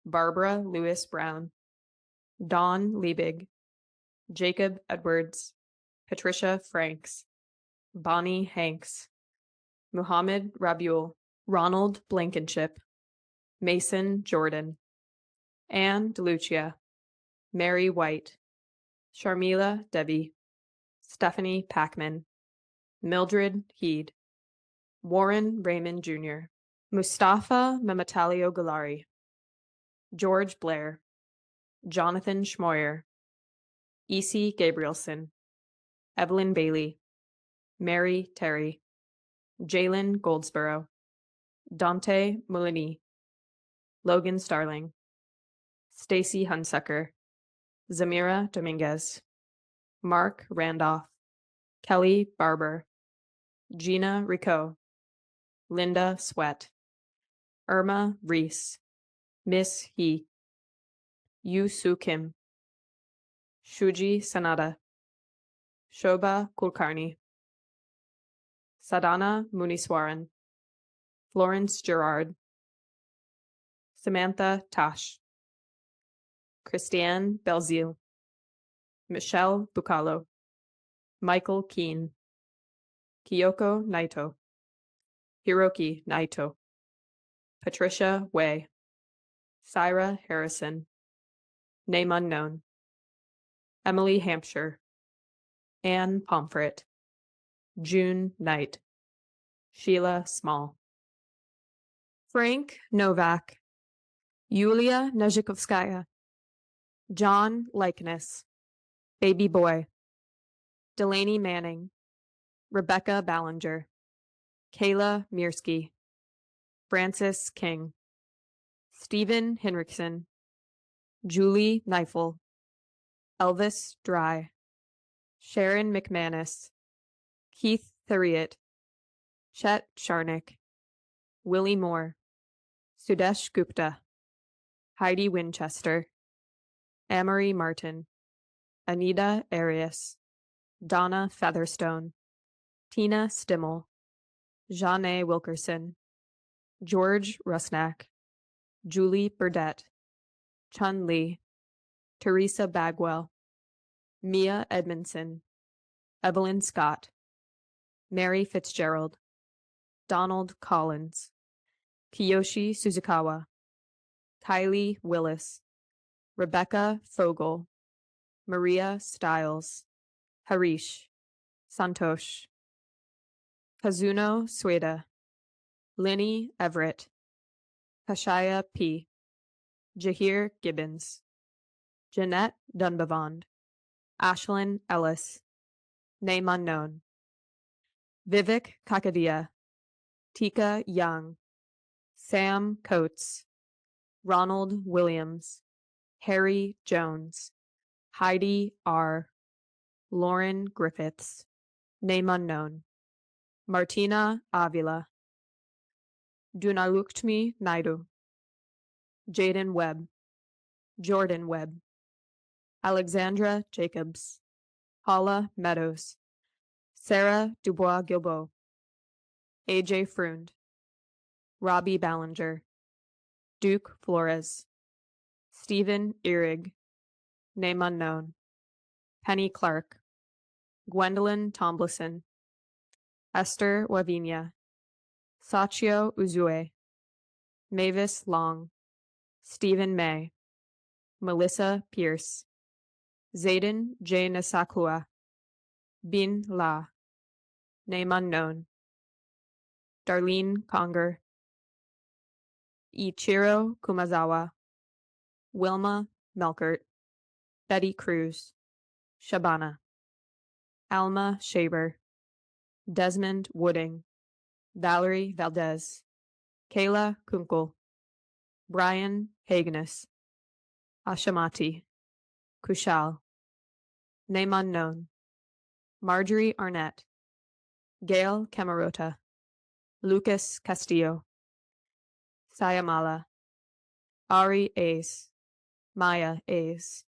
Barbara Lewis Brown, Dawn Liebig, Jacob Edwards, Patricia Franks, Bonnie Hanks, Muhammad Rabiul, Ronald Blankenship, Mason Jordan, Anne DeLucia, Mary White, Sharmila Debbie, Stephanie Packman, Mildred Heed, Warren Raymond Jr., Mustafa Mematalio Galari, George Blair, Jonathan Schmoyer, E.C. Gabrielson, Evelyn Bailey, Mary Terry, Jalen Goldsboro, Dante Mulini, Logan Starling, Stacy Hunsucker, Zamira Dominguez, Mark Randolph, Kelly Barber, Gina Rico, Linda Sweat, Irma Reese, Miss He, Yu Soo Kim, Shuji Sanada, Shobha Kulkarni, Sadhana Muniswaran, Florence Gerard, Samantha Tash, Christiane Belzile, Michelle Bucalo, Michael Keane, Kyoko Naito, Hiroki Naito, Patricia Way, Syra Harrison, name unknown, Emily Hampshire, Anne Pomfret, June Knight, Sheila Small, Frank Novak, Yulia Nezhikovskaya, John Likeness, Baby Boy, Delaney Manning, Rebecca Ballinger, Kayla Mirsky, Francis King, Stephen Henriksen, Julie Neifel, Elvis Dry, Sharon McManus, Keith Theriot, Chet Sharnick, Willie Moore, Sudesh Gupta, Heidi Winchester, Amory Martin, Anita Arias, Donna Featherstone, Tina Stimmel, Jeanne Wilkerson, George Rusnak, Julie Burdett, Chun Lee, Teresa Bagwell, Mia Edmondson, Evelyn Scott, Mary Fitzgerald, Donald Collins, Kiyoshi Suzukawa, Kylie Willis, Rebecca Fogel, Maria Stiles, Harish, Santosh, Kazuno Sueda, Linny Everett, Kashaya P., Jahir Gibbons, Jeanette Dunbavand, Ashlyn Ellis, name unknown, Vivek Kakadia, Tika Young, Sam Coates, Ronald Williams, Harry Jones, Heidi R., Lauren Griffiths, name unknown, Martina Avila, Dunaluktmi Naidu, Jaden Webb, Jordan Webb, Alexandra Jacobs, Paula Meadows, Sarah Dubois-Gilbeau, AJ Frund, Robbie Ballinger, Duke Flores, Stephen Ihrig, name unknown, Penny Clark, Gwendolyn Tomlinson, Esther Wavinia, Sachio Uzue, Mavis Long, Stephen May, Melissa Pierce, Zayden J. Nasakua, Bin La, name unknown, Darlene Conger, Ichiro Kumazawa, Wilma Melkert, Betty Cruz, Shabana, Alma Shaber, Desmond Wooding, Valerie Valdez, Kayla Kunkel, Brian Hagenes, Ashamati, Kushal, name unknown, Marjorie Arnett, Gail Camarota, Lucas Castillo, Sayamala, Ari Ace, Maya Ace,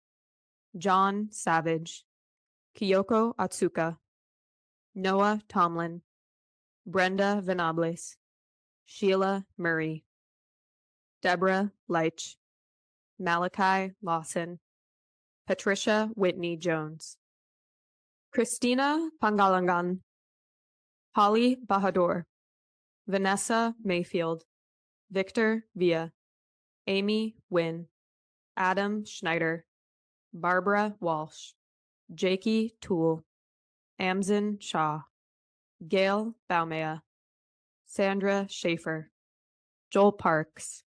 John Savage, Kyoko Atsuka, Noah Tomlin, Brenda Venables, Sheila Murray, Deborah Leitch, Malachi Lawson, Patricia Whitney Jones, Christina Pangalangan, Holly Bahadur, Vanessa Mayfield, Victor Villa, Amy Wynn, Adam Schneider, Barbara Walsh, Jakey Toole, Amzin Shaw, Gail Baumea, Sandra Schaefer, Joel Parks,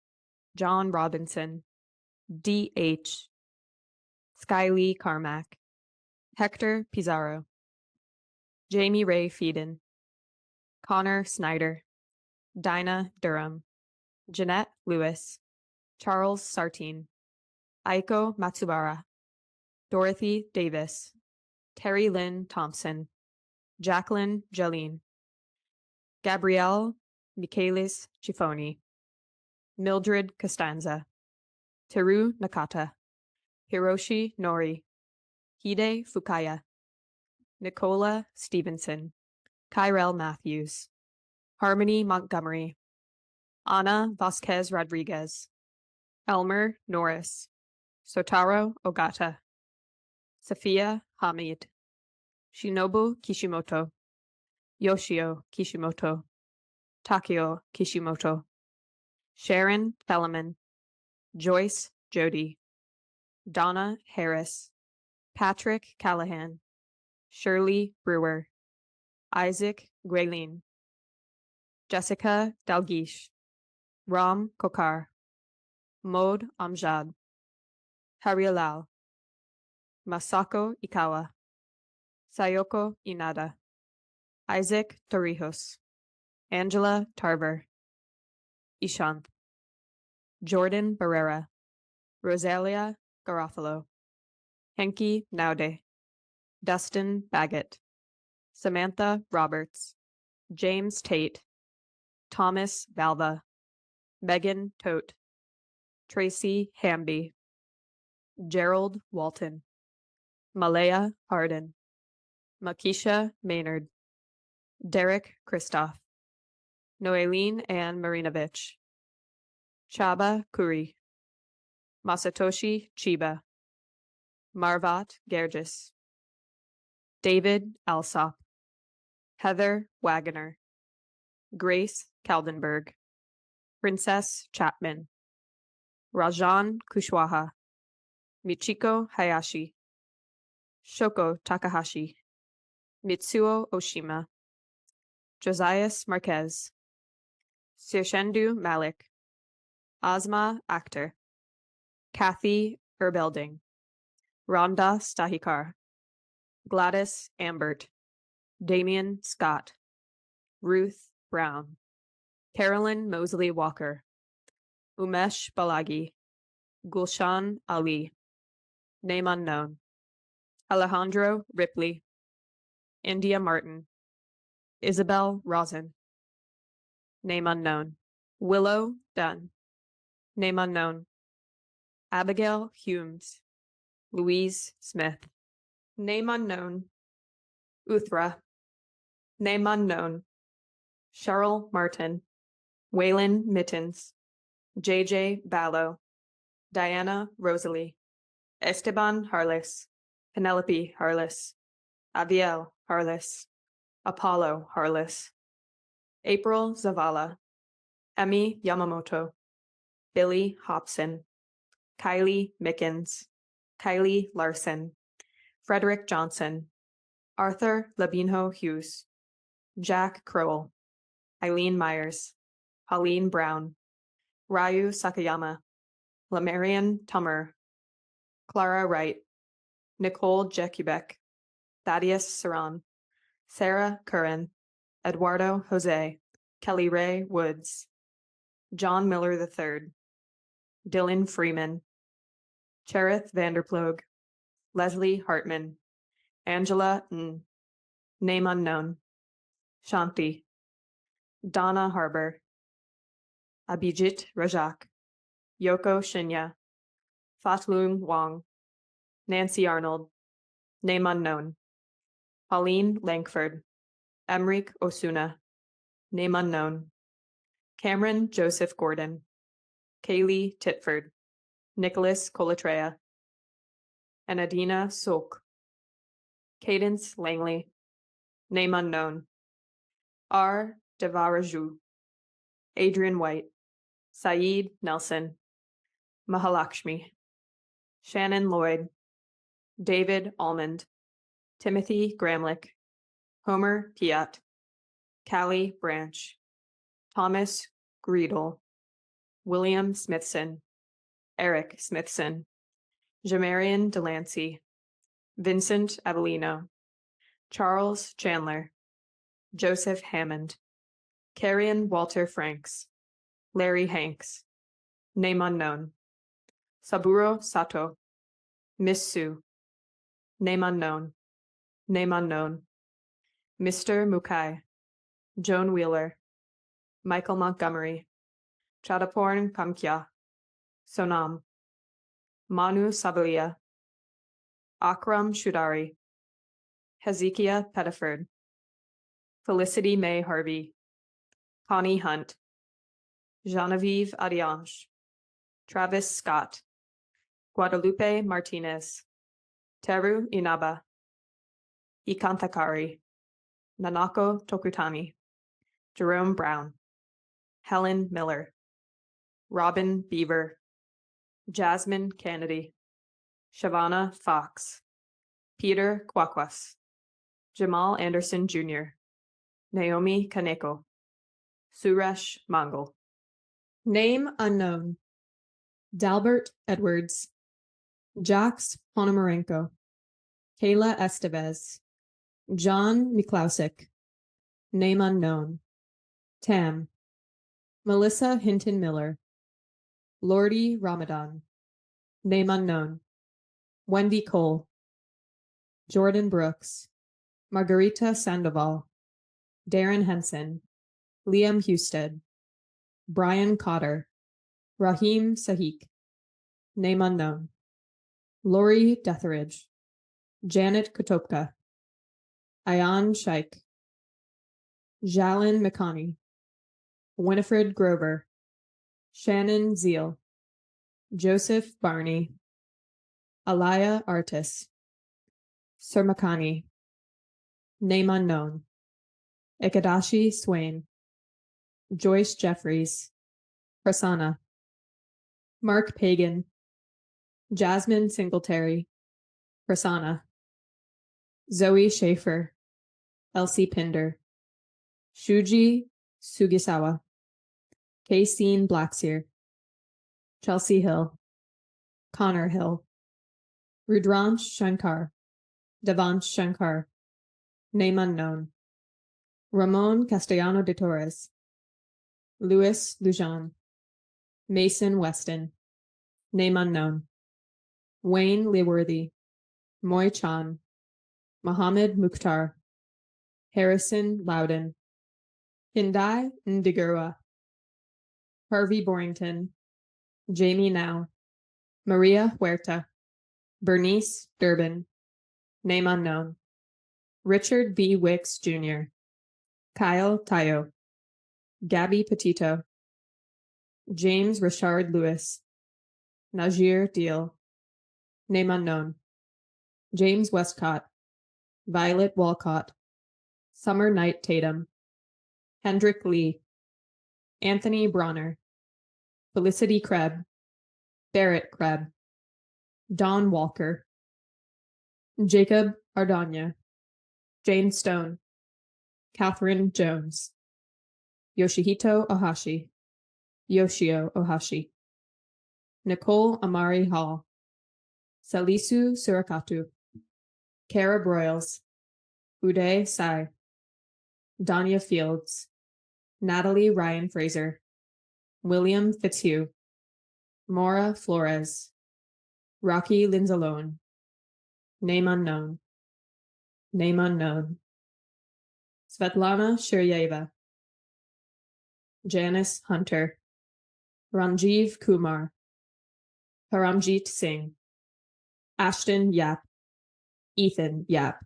John Robinson, D.H., Skylee Carmack, Hector Pizarro, Jamie Ray Feeden, Connor Snyder, Dinah Durham, Jeanette Lewis, Charles Sartine, Aiko Matsubara, Dorothy Davis, Terry Lynn Thompson, Jacqueline Jolene, Gabrielle Michaelis Chifoni, Mildred Costanza, Teru Nakata, Hiroshi Nori, Hide Fukaya, Nicola Stevenson, Kyrell Matthews, Harmony Montgomery, Ana Vasquez Rodriguez, Elmer Norris, Sotaro Ogata, Sophia Hamid, Shinobu Kishimoto, Yoshio Kishimoto, Takio Kishimoto, Sharon Felleman, Joyce Jody, Donna Harris, Patrick Callahan, Shirley Brewer, Isaac Guelin, Jessica Dalgish, Ram Kokar, Maud Amjad, Harialal, Masako Ikawa, Sayoko Inada, Isaac Torrijos, Angela Tarver, Ishanth, Jordan Barrera, Rosalia Garofalo, Henki Naude, Dustin Baggett, Samantha Roberts, James Tate, Thomas Valva, Megan Tote, Tracy Hamby, Gerald Walton, Malaya Hardin, Makisha Maynard, Derek Kristoff, Noeline Ann Marinovich, Chaba Kuri, Masatoshi Chiba, Marvat Gergis, David Alsop, Heather Wagoner, Grace Kaldenberg, Princess Chapman, Rajan Kushwaha, Michiko Hayashi, Shoko Takahashi, Mitsuo Oshima, Josias Marquez, Sirshendu Malik, Asma Akhtar, Kathy Erbelding, Rhonda Stahikar, Gladys Ambert, Damian Scott, Ruth Brown, Carolyn Mosley Walker, Umesh Balagi, Gulshan Ali, name unknown, Alejandro Ripley, India Martin, Isabel Rosen, name unknown, Willow Dunn, name unknown, Abigail Humes, Louise Smith, name unknown, Uthra, name unknown, Cheryl Martin, Waylon Mittens, J.J. Ballo, Diana Rosalie, Esteban Harless, Penelope Harless, Abiel Harless, Apollo Harless, April Zavala, Emmy Yamamoto, Billy Hobson, Kylie Mickens, Kylie Larson, Frederick Johnson, Arthur Labinho Hughes, Jack Crowell, Eileen Myers, Pauline Brown, Ryu Sakayama, Lamarian Tummer, Clara Wright, Nicole Jekubek, Thaddeus Saran, Sarah Curran, Eduardo Jose, Kelly Ray Woods, John Miller III, Dylan Freeman, Cherith Vanderploeg, Leslie Hartman, Angela N., name unknown, Shanti, Donna Harbor, Abhijit Rajak, Yoko Shinya, Fatlung Wang, Nancy Arnold, name unknown, Pauline Langford, Emric Osuna, name unknown, Cameron Joseph Gordon, Kaylee Titford, Nicholas Colatrea, and Adina Sok, Cadence Langley, name unknown, R. Devaraju, Adrian White, Saeed Nelson, Mahalakshmi, Shannon Lloyd, David Almond, Timothy Gramlich, Homer Piat, Callie Branch, Thomas Greedle, William Smithson, Eric Smithson, Jamarian Delancey, Vincent Avellino, Charles Chandler, Joseph Hammond, Carrion Walter Franks, Larry Hanks, name unknown, Saburo Sato, Miss Sue, name unknown, Mr. Mukai, Joan Wheeler, Michael Montgomery, Chadaporn Kamkya, Sonam, Manu Sabalia, Akram Shudari, Hezekiah Pettiford, Felicity May Harvey, Connie Hunt, Genevieve Adiange, Travis Scott, Guadalupe Martinez, Teru Inaba, Ikanthakari, Nanako Tokutami, Jerome Brown, Helen Miller, Robin Beaver, Jasmine Kennedy, Shavana Fox, Peter Kwakwas, Jamal Anderson Jr., Naomi Kaneko, Suresh Mangal. Name unknown, Dalbert Edwards, Jax Ponomarenko, Kayla Estevez, John Miklausik, name unknown, Tam, Melissa Hinton Miller, Lordy Ramadan, name unknown, Wendy Cole, Jordan Brooks, Margarita Sandoval, Darren Henson, Liam Husted, Brian Cotter, Raheem Sahik, name unknown, Lori Detheridge, Janet Kotopka, Ayan Shaikh, Jalin McConney, Winifred Grover, Shannon Zeal, Joseph Barney, Alaya Artis, Surmakani, name unknown, Ikadashi Swain, Joyce Jeffries, Prasanna, Mark Pagan, Jasmine Singletary, Prasanna, Zoe Schaefer, Elsie Pinder, Shuji Sugisawa, Kayseen Blackseer, Chelsea Hill, Connor Hill, Rudransh Shankar, Devansh Shankar, name unknown, Ramon Castellano de Torres, Louis Lujan, Mason Weston, name unknown, Wayne Leworthy, Moy Chan, Mohammed Mukhtar, Harrison Loudon, Hindai Ndigurwa, Harvey Borington, Jamie Now, Maria Huerta, Bernice Durbin, name unknown, Richard B. Wicks Jr., Kyle Tayo, Gabby Petito, James Richard Lewis, Najir Deal, name unknown, James Westcott, Violet Walcott, Summer Knight Tatum, Hendrik Lee, Anthony Bronner, Felicity Kreb, Barrett Kreb, Don Walker, Jacob Ardanya, Jane Stone, Catherine Jones, Yoshihito Ohashi, Yoshio Ohashi, Nicole Amari Hall, Salisu Surakatu, Kara Broyles, Uday Sai, Danya Fields, Natalie Ryan Fraser, William Fitzhugh, Maura Flores, Rocky Linzalone, name unknown, name unknown, Svetlana Shiryeva, Janice Hunter, Ranjiv Kumar, Paramjit Singh, Ashton Yap, Ethan Yap,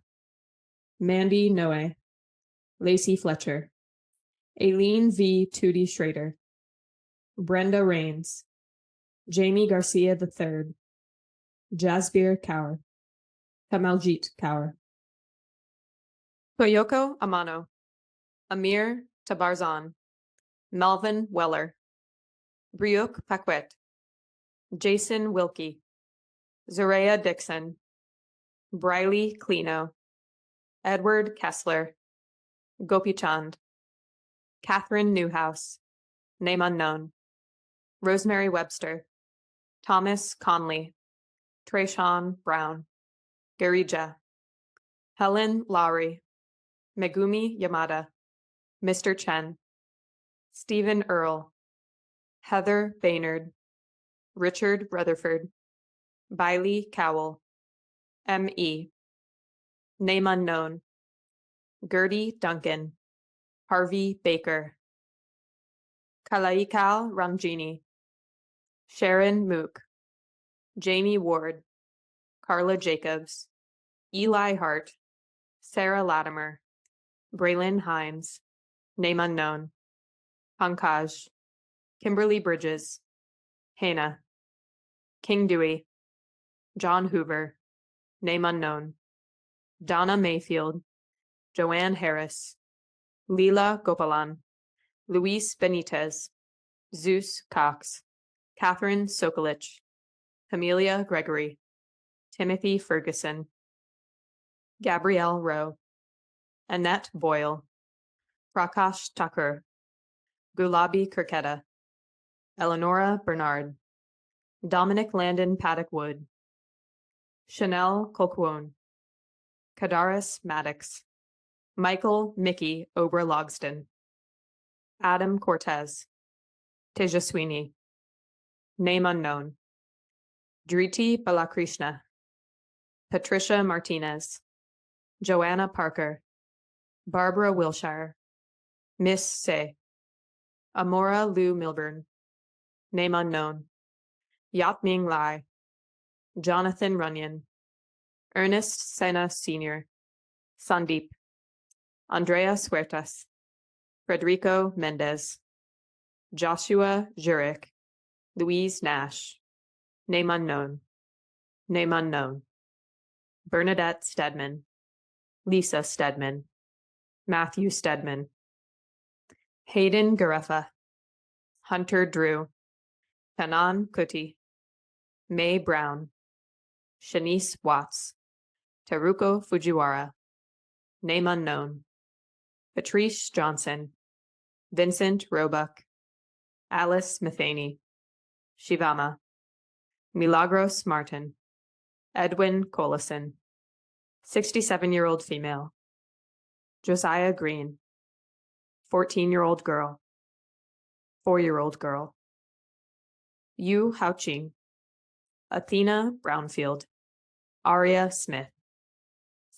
Mandy Noe, Lacey Fletcher, Aileen V. Tootie Schrader, Brenda Rains, Jamie Garcia III, Jasbir Kaur, Kamaljit Kaur, Toyoko Amano, Amir Tabarzan, Melvin Weller, Briuk Paquet, Jason Wilkie, Zorea Dixon, Briley Clino, Edward Kessler, Gopi Chand, Catherine Newhouse, name unknown, Rosemary Webster, Thomas Conley, Trayshawn Brown, Garija, Helen Lowry, Megumi Yamada, Mr. Chen, Stephen Earle, Heather Baynard, Richard Rutherford, Bailey Cowell, M.E., name unknown, Gertie Duncan, Harvey Baker, Kalaikal Ramjini, Sharon Mook, Jamie Ward, Carla Jacobs, Eli Hart, Sarah Latimer, Braylon Hines, name unknown, Pankaj, Kimberly Bridges, Hannah, King Dewey, John Hoover, name unknown, Donna Mayfield, Joanne Harris, Leela Gopalan, Luis Benitez, Zeus Cox, Catherine Sokolich, Camelia Gregory, Timothy Ferguson, Gabrielle Rowe, Annette Boyle, Prakash Thakur, Gulabi Kirketta, Eleonora Bernard, Dominic Landon Paddock Wood, Chanel Colquhoun, Kadaris Maddox, Michael Mickey Ober Logston, Adam Cortez, Tejaswini, name unknown, Driti Balakrishna, Patricia Martinez, Joanna Parker, Barbara Wilshire, Miss Se, Amora Lou Milburn, name unknown, Yat Ming Lai, Jonathan Runyon, Ernest Sena Sr., Sandeep, Andrea Huertas, Frederico Mendez, Joshua Jurek, Louise Nash, name unknown, name unknown, Bernadette Stedman, Lisa Stedman, Matthew Stedman, Hayden Garefa, Hunter Drew, Kanan Kuti, May Brown, Shanice Watts, Teruko Fujiwara, name unknown, Patrice Johnson, Vincent Roebuck, Alice Matheny, Shivama, Milagros Martin, Edwin Collison, 67-year-old female, Josiah Green, 14-year-old girl, 4-year-old girl, Yu Haoqing, Athena Brownfield, Aria Smith,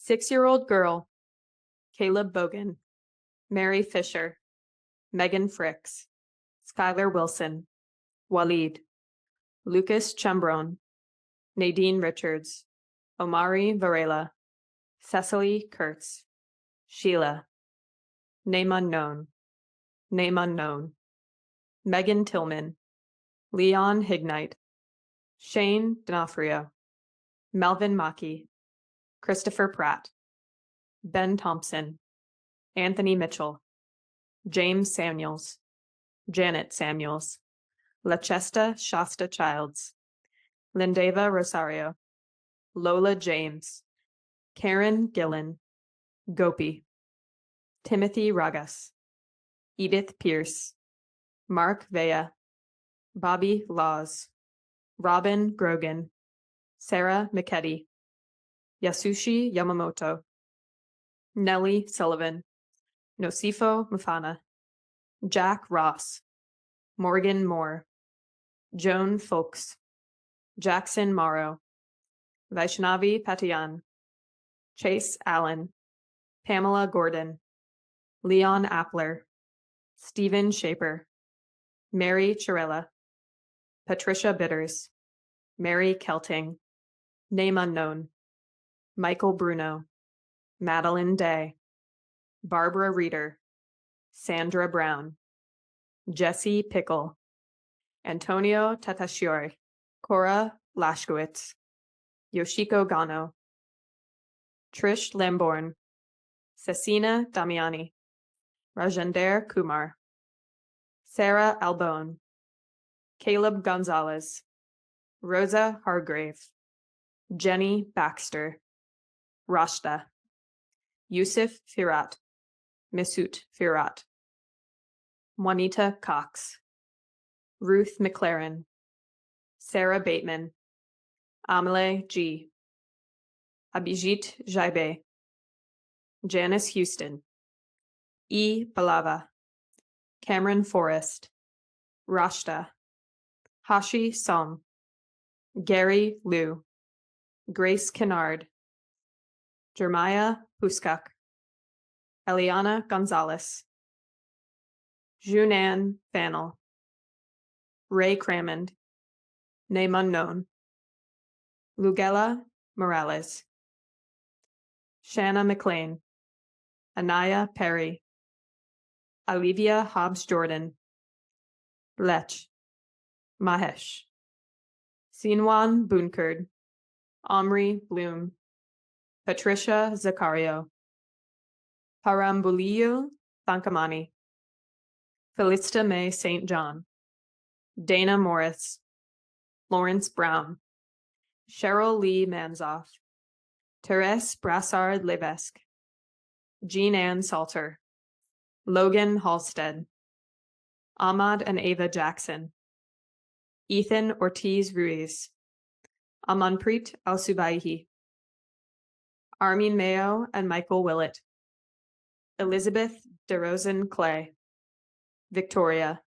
6-year-old girl, Caleb Bogan, Mary Fisher, Megan Fricks, Skylar Wilson, Waleed, Lucas Chambron, Nadine Richards, Omari Varela, Cecily Kurtz, Sheila, name unknown, name unknown, Megan Tillman, Leon Hignite, Shane D'Onofrio, Melvin Mackey, Christopher Pratt, Ben Thompson, Anthony Mitchell, James Samuels, Janet Samuels, Lachesta Shasta Childs, Lindava Rosario, Lola James, Karen Gillen, Gopi, Timothy Ragas, Edith Pierce, Mark Vea, Bobby Laws, Robin Grogan, Sarah McKetty, Yasushi Yamamoto, Nellie Sullivan, Nosifo Mufana, Jack Ross, Morgan Moore, Joan Folks, Jackson Morrow, Vaishnavi Patian, Chase Allen, Pamela Gordon, Leon Appler, Stephen Shaper, Mary Chirella, Patricia Bitters, Mary Kelting, name unknown, Michael Bruno, Madeline Day, Barbara Reeder, Sandra Brown, Jesse Pickle, Antonio Tatashiore, Cora Lashkowitz, Yoshiko Gano, Trish Lamborn, Cecina Damiani, Rajender Kumar, Sarah Albone, Caleb Gonzalez, Rosa Hargrave, Jenny Baxter, Rashta, Yusuf Firat, Misut Firat, Juanita Cox, Ruth McLaren, Sarah Bateman, Amale G, Abhijit Jaibe, Janice Houston, E. Balava, Cameron Forrest, Rashta, Hashi Song, Gary Liu, Grace Kennard, Jeremiah Puskak, Eliana Gonzalez, Junan Fannel, Ray Cramond, name unknown, Lugela Morales, Shanna McLean, Anaya Perry, Olivia Hobbs Jordan, Lech, Mahesh, Sinwan Bunkerd, Omri Bloom, Patricia Zaccario, Parambuliu Thankamani, Felista May St. John, Dana Morris, Lawrence Brown, Cheryl Lee Manzoff, Therese Brassard Levesque, Jean Ann Salter, Logan Halstead, Ahmad and Ava Jackson, Ethan Ortiz Ruiz, Amanpreet Al-Subaihi, Armin Mayo and Michael Willett, Elizabeth DeRozan Clay, Victoria,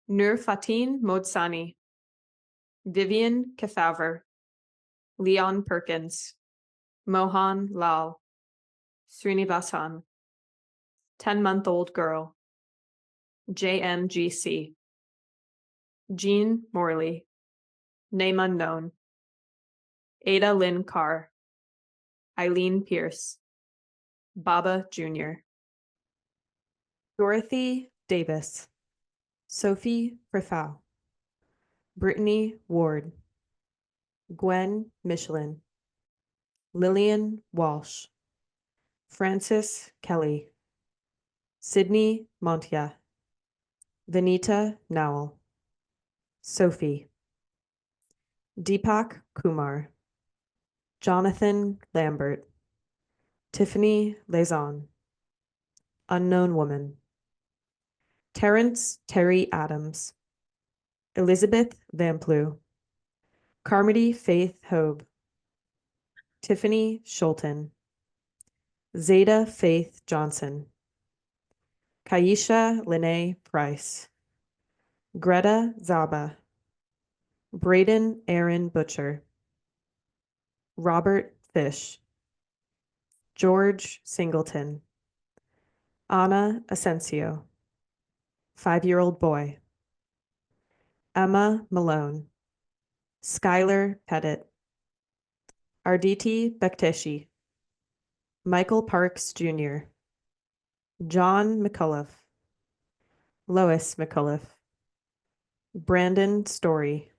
Nur Fatin Modsani, Vivian Kefauver, Leon Perkins, Mohan Lal, Srinivasan, 10-month-old girl, JMGC, Jean Morley, name unknown, Ada Lynn Carr, Eileen Pierce, Baba Jr., Dorothy Davis, Sophie Prefau, Brittany Ward, Gwen Michelin, Lillian Walsh, Frances Kelly, Sydney Montia, Vanita Nowell, Sophie, Deepak Kumar, Jonathan Lambert, Tiffany Lazon, Unknown Woman, Terrence Terry Adams, Elizabeth Vamplew, Carmody Faith Hobe, Tiffany Schulten, Zeta Faith Johnson, Kaisha Lene Price, Greta Zaba, Braden Aaron Butcher, Robert Fish, George Singleton, Anna Asensio, 5-year-old boy, Emma Malone, Skylar Pettit, Arditi Bekteshi, Michael Parks Jr., John McCullough, Lois McCullough, Brandon Story,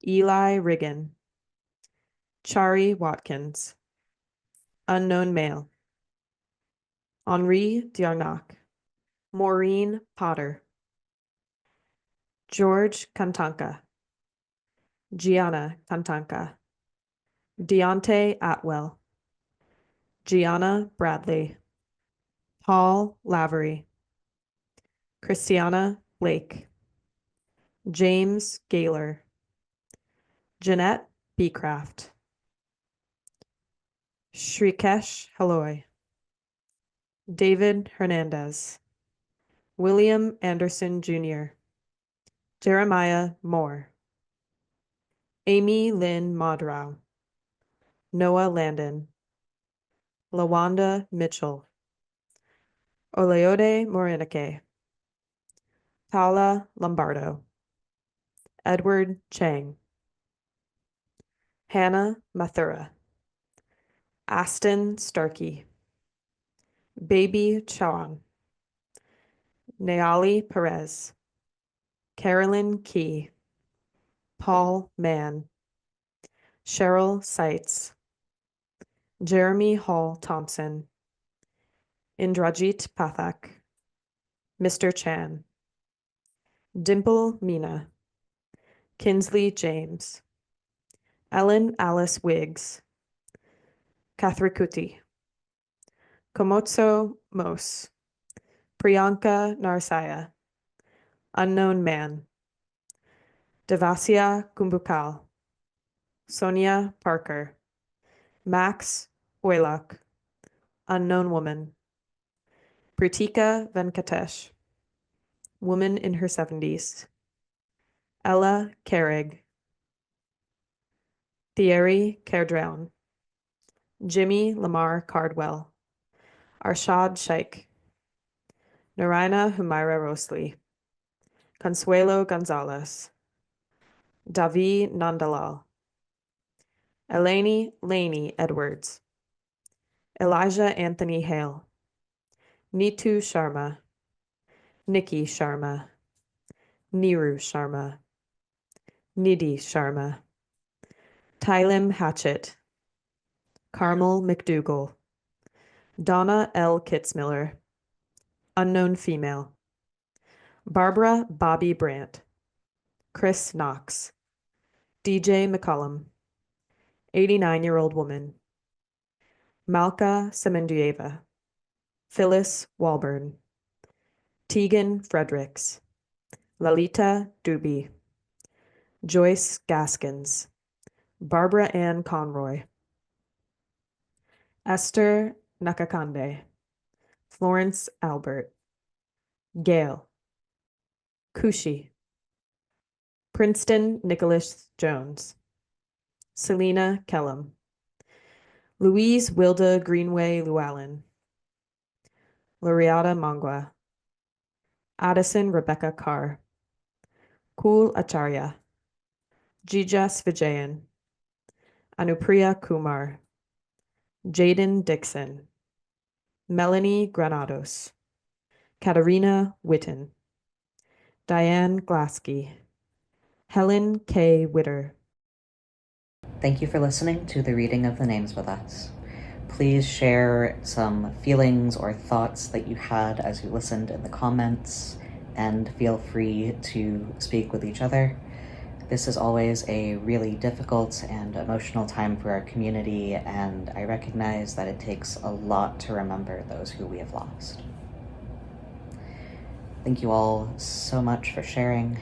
Eli Riggin, Chari Watkins, Unknown Male, Henri Diarnac, Maureen Potter, George Kantanka, Gianna Kantanka, Deontay Atwell, Gianna Bradley, Paul Lavery, Christiana Blake, James Gaylor, Jeanette Beecraft, Shrikesh Halloy, David Hernandez, William Anderson Jr., Jeremiah Moore, Amy Lynn Maudrow, Noah Landon, Lawanda Mitchell, Oleode Morinike, Paula Lombardo, Edward Chang, Hannah Mathura, Aston Starkey, Baby Chawan, Nayali Perez, Carolyn Key, Paul Mann, Cheryl Seitz, Jeremy Hall Thompson, Indrajit Pathak, Mr. Chan, Dimple Mina, Kinsley James, Ellen Alice Wiggs, Kathrikuti, Komotso Mose, Priyanka Narsaya, Unknown Man, Devasya Kumbukal, Sonia Parker, Max Oilak, Unknown Woman, Pritika Venkatesh, woman in her 70s, Ella Carrig, Thierry Cardrown, Jimmy Lamar Cardwell, Arshad Sheikh, Narayana Humaira Rosli, Consuelo Gonzalez, Davi Nandalal, Laney Edwards, Elijah Anthony Hale, Neetu Sharma, Nikki Sharma, Niru Sharma, Nidhi Sharma, Tylim Hatchett, Carmel McDougall, Donna L. Kitzmiller, unknown female, Barbara Bobby Brandt, Chris Knox, DJ McCollum, 89-year-old woman, Malka Semendieva, Phyllis Walburn, Tegan Fredericks, Lalita Doobie, Joyce Gaskins, Barbara Ann Conroy, Esther Nakakande, Florence Albert, Gail, Kushi, Princeton Nicholas Jones, Selena Kellum, Louise Wilda Greenway Llewellyn, Laureata Mangwa, Addison Rebecca Carr, Kul Acharya, Jijas Vijayan, Anupriya Kumar, Jaden Dixon, Melanie Granados, Katarina Witten, Diane Glaske, Helen K. Witter. Thank you for listening to the reading of the names with us. Please share some feelings or thoughts that you had as you listened in the comments, and feel free to speak with each other. This is always a really difficult and emotional time for our community, and I recognize that it takes a lot to remember those who we have lost. Thank you all so much for sharing.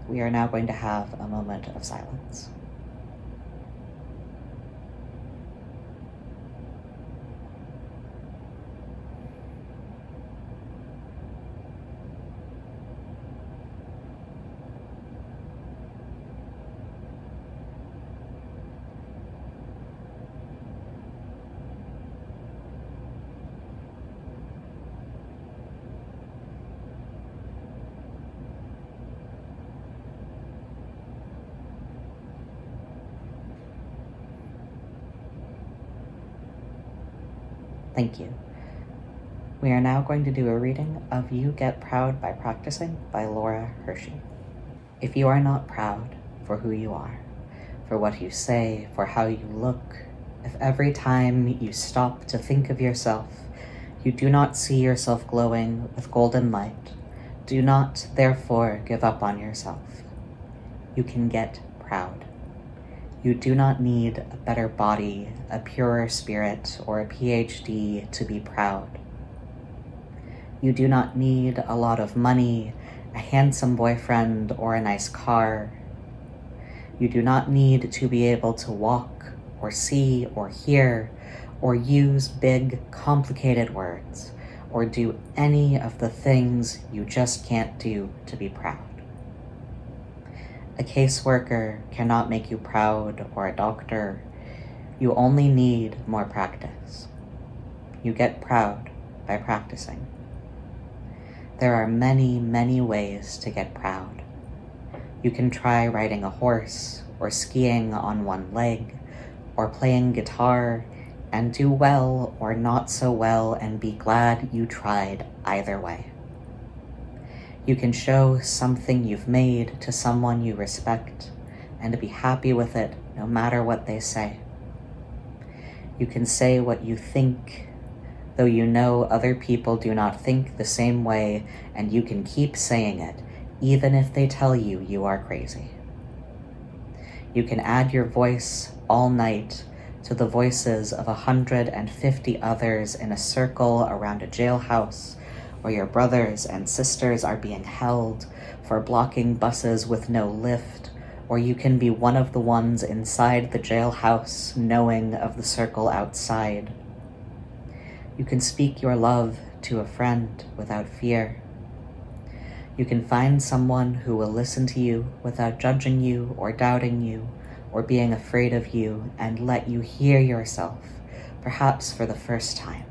We are now going to have a moment of silence. Thank you. We are now going to do a reading of You Get Proud by Practicing by Laura Hershey. If you are not proud for who you are, for what you say, for how you look, if every time you stop to think of yourself, you do not see yourself glowing with golden light, do not, therefore, give up on yourself. You can get proud. You do not need a better body, a purer spirit, or a PhD to be proud. You do not need a lot of money, a handsome boyfriend, or a nice car. You do not need to be able to walk, or see, or hear, or use big, complicated words, or do any of the things you just can't do to be proud. A caseworker cannot make you proud, or a doctor. You only need more practice. You get proud by practicing. There are many, many ways to get proud. You can try riding a horse, or skiing on one leg, or playing guitar, and do well or not so well and be glad you tried either way. You can show something you've made to someone you respect and be happy with it no matter what they say. You can say what you think, though you know other people do not think the same way, and you can keep saying it even if they tell you you are crazy. You can add your voice all night to the voices of 150 others in a circle around a jailhouse where your brothers and sisters are being held for blocking buses with no lift, or you can be one of the ones inside the jailhouse knowing of the circle outside. You can speak your love to a friend without fear. You can find someone who will listen to you without judging you or doubting you or being afraid of you, and let you hear yourself, perhaps for the first time.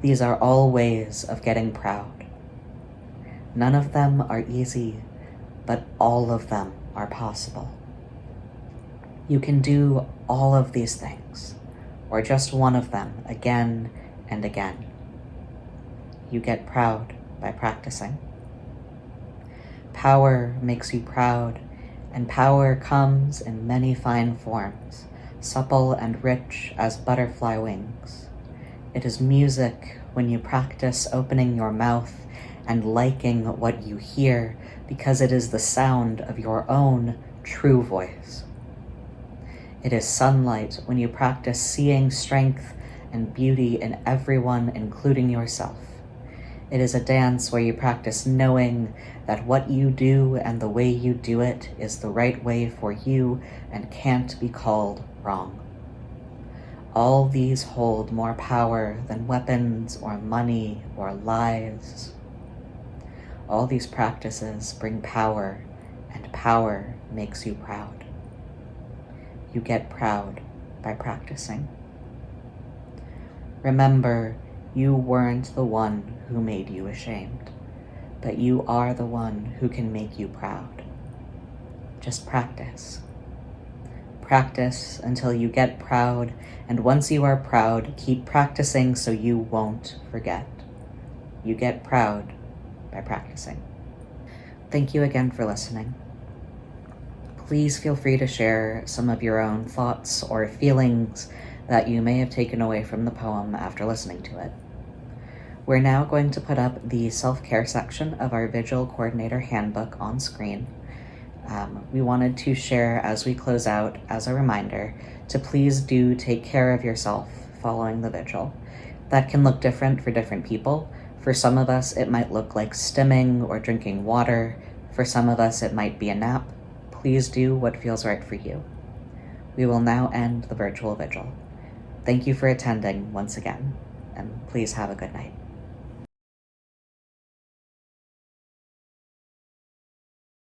These are all ways of getting proud. None of them are easy, but all of them are possible. You can do all of these things, or just one of them again and again. You get proud by practicing. Power makes you proud, and power comes in many fine forms, supple and rich as butterfly wings. It is music when you practice opening your mouth and liking what you hear, because it is the sound of your own true voice. It is sunlight when you practice seeing strength and beauty in everyone, including yourself. It is a dance where you practice knowing that what you do and the way you do it is the right way for you and can't be called wrong. All these hold more power than weapons or money or lies. All these practices bring power, and power makes you proud. You get proud by practicing. Remember, you weren't the one who made you ashamed, but you are the one who can make you proud. Just practice. practice until you get proud, and once you are proud, keep practicing so you won't forget. You get proud by practicing. Thank you again for listening. Please feel free to share some of your own thoughts or feelings that you may have taken away from the poem after listening to it. We're now going to put up the self-care section of our Vigil Coordinator Handbook on screen. We wanted to share as we close out as a reminder to please do take care of yourself following the vigil. That can look different for different people. For some of us, it might look like stimming or drinking water. For some of us, it might be a nap. Please do what feels right for you. We will now end the virtual vigil. Thank you for attending once again, and please have a good night.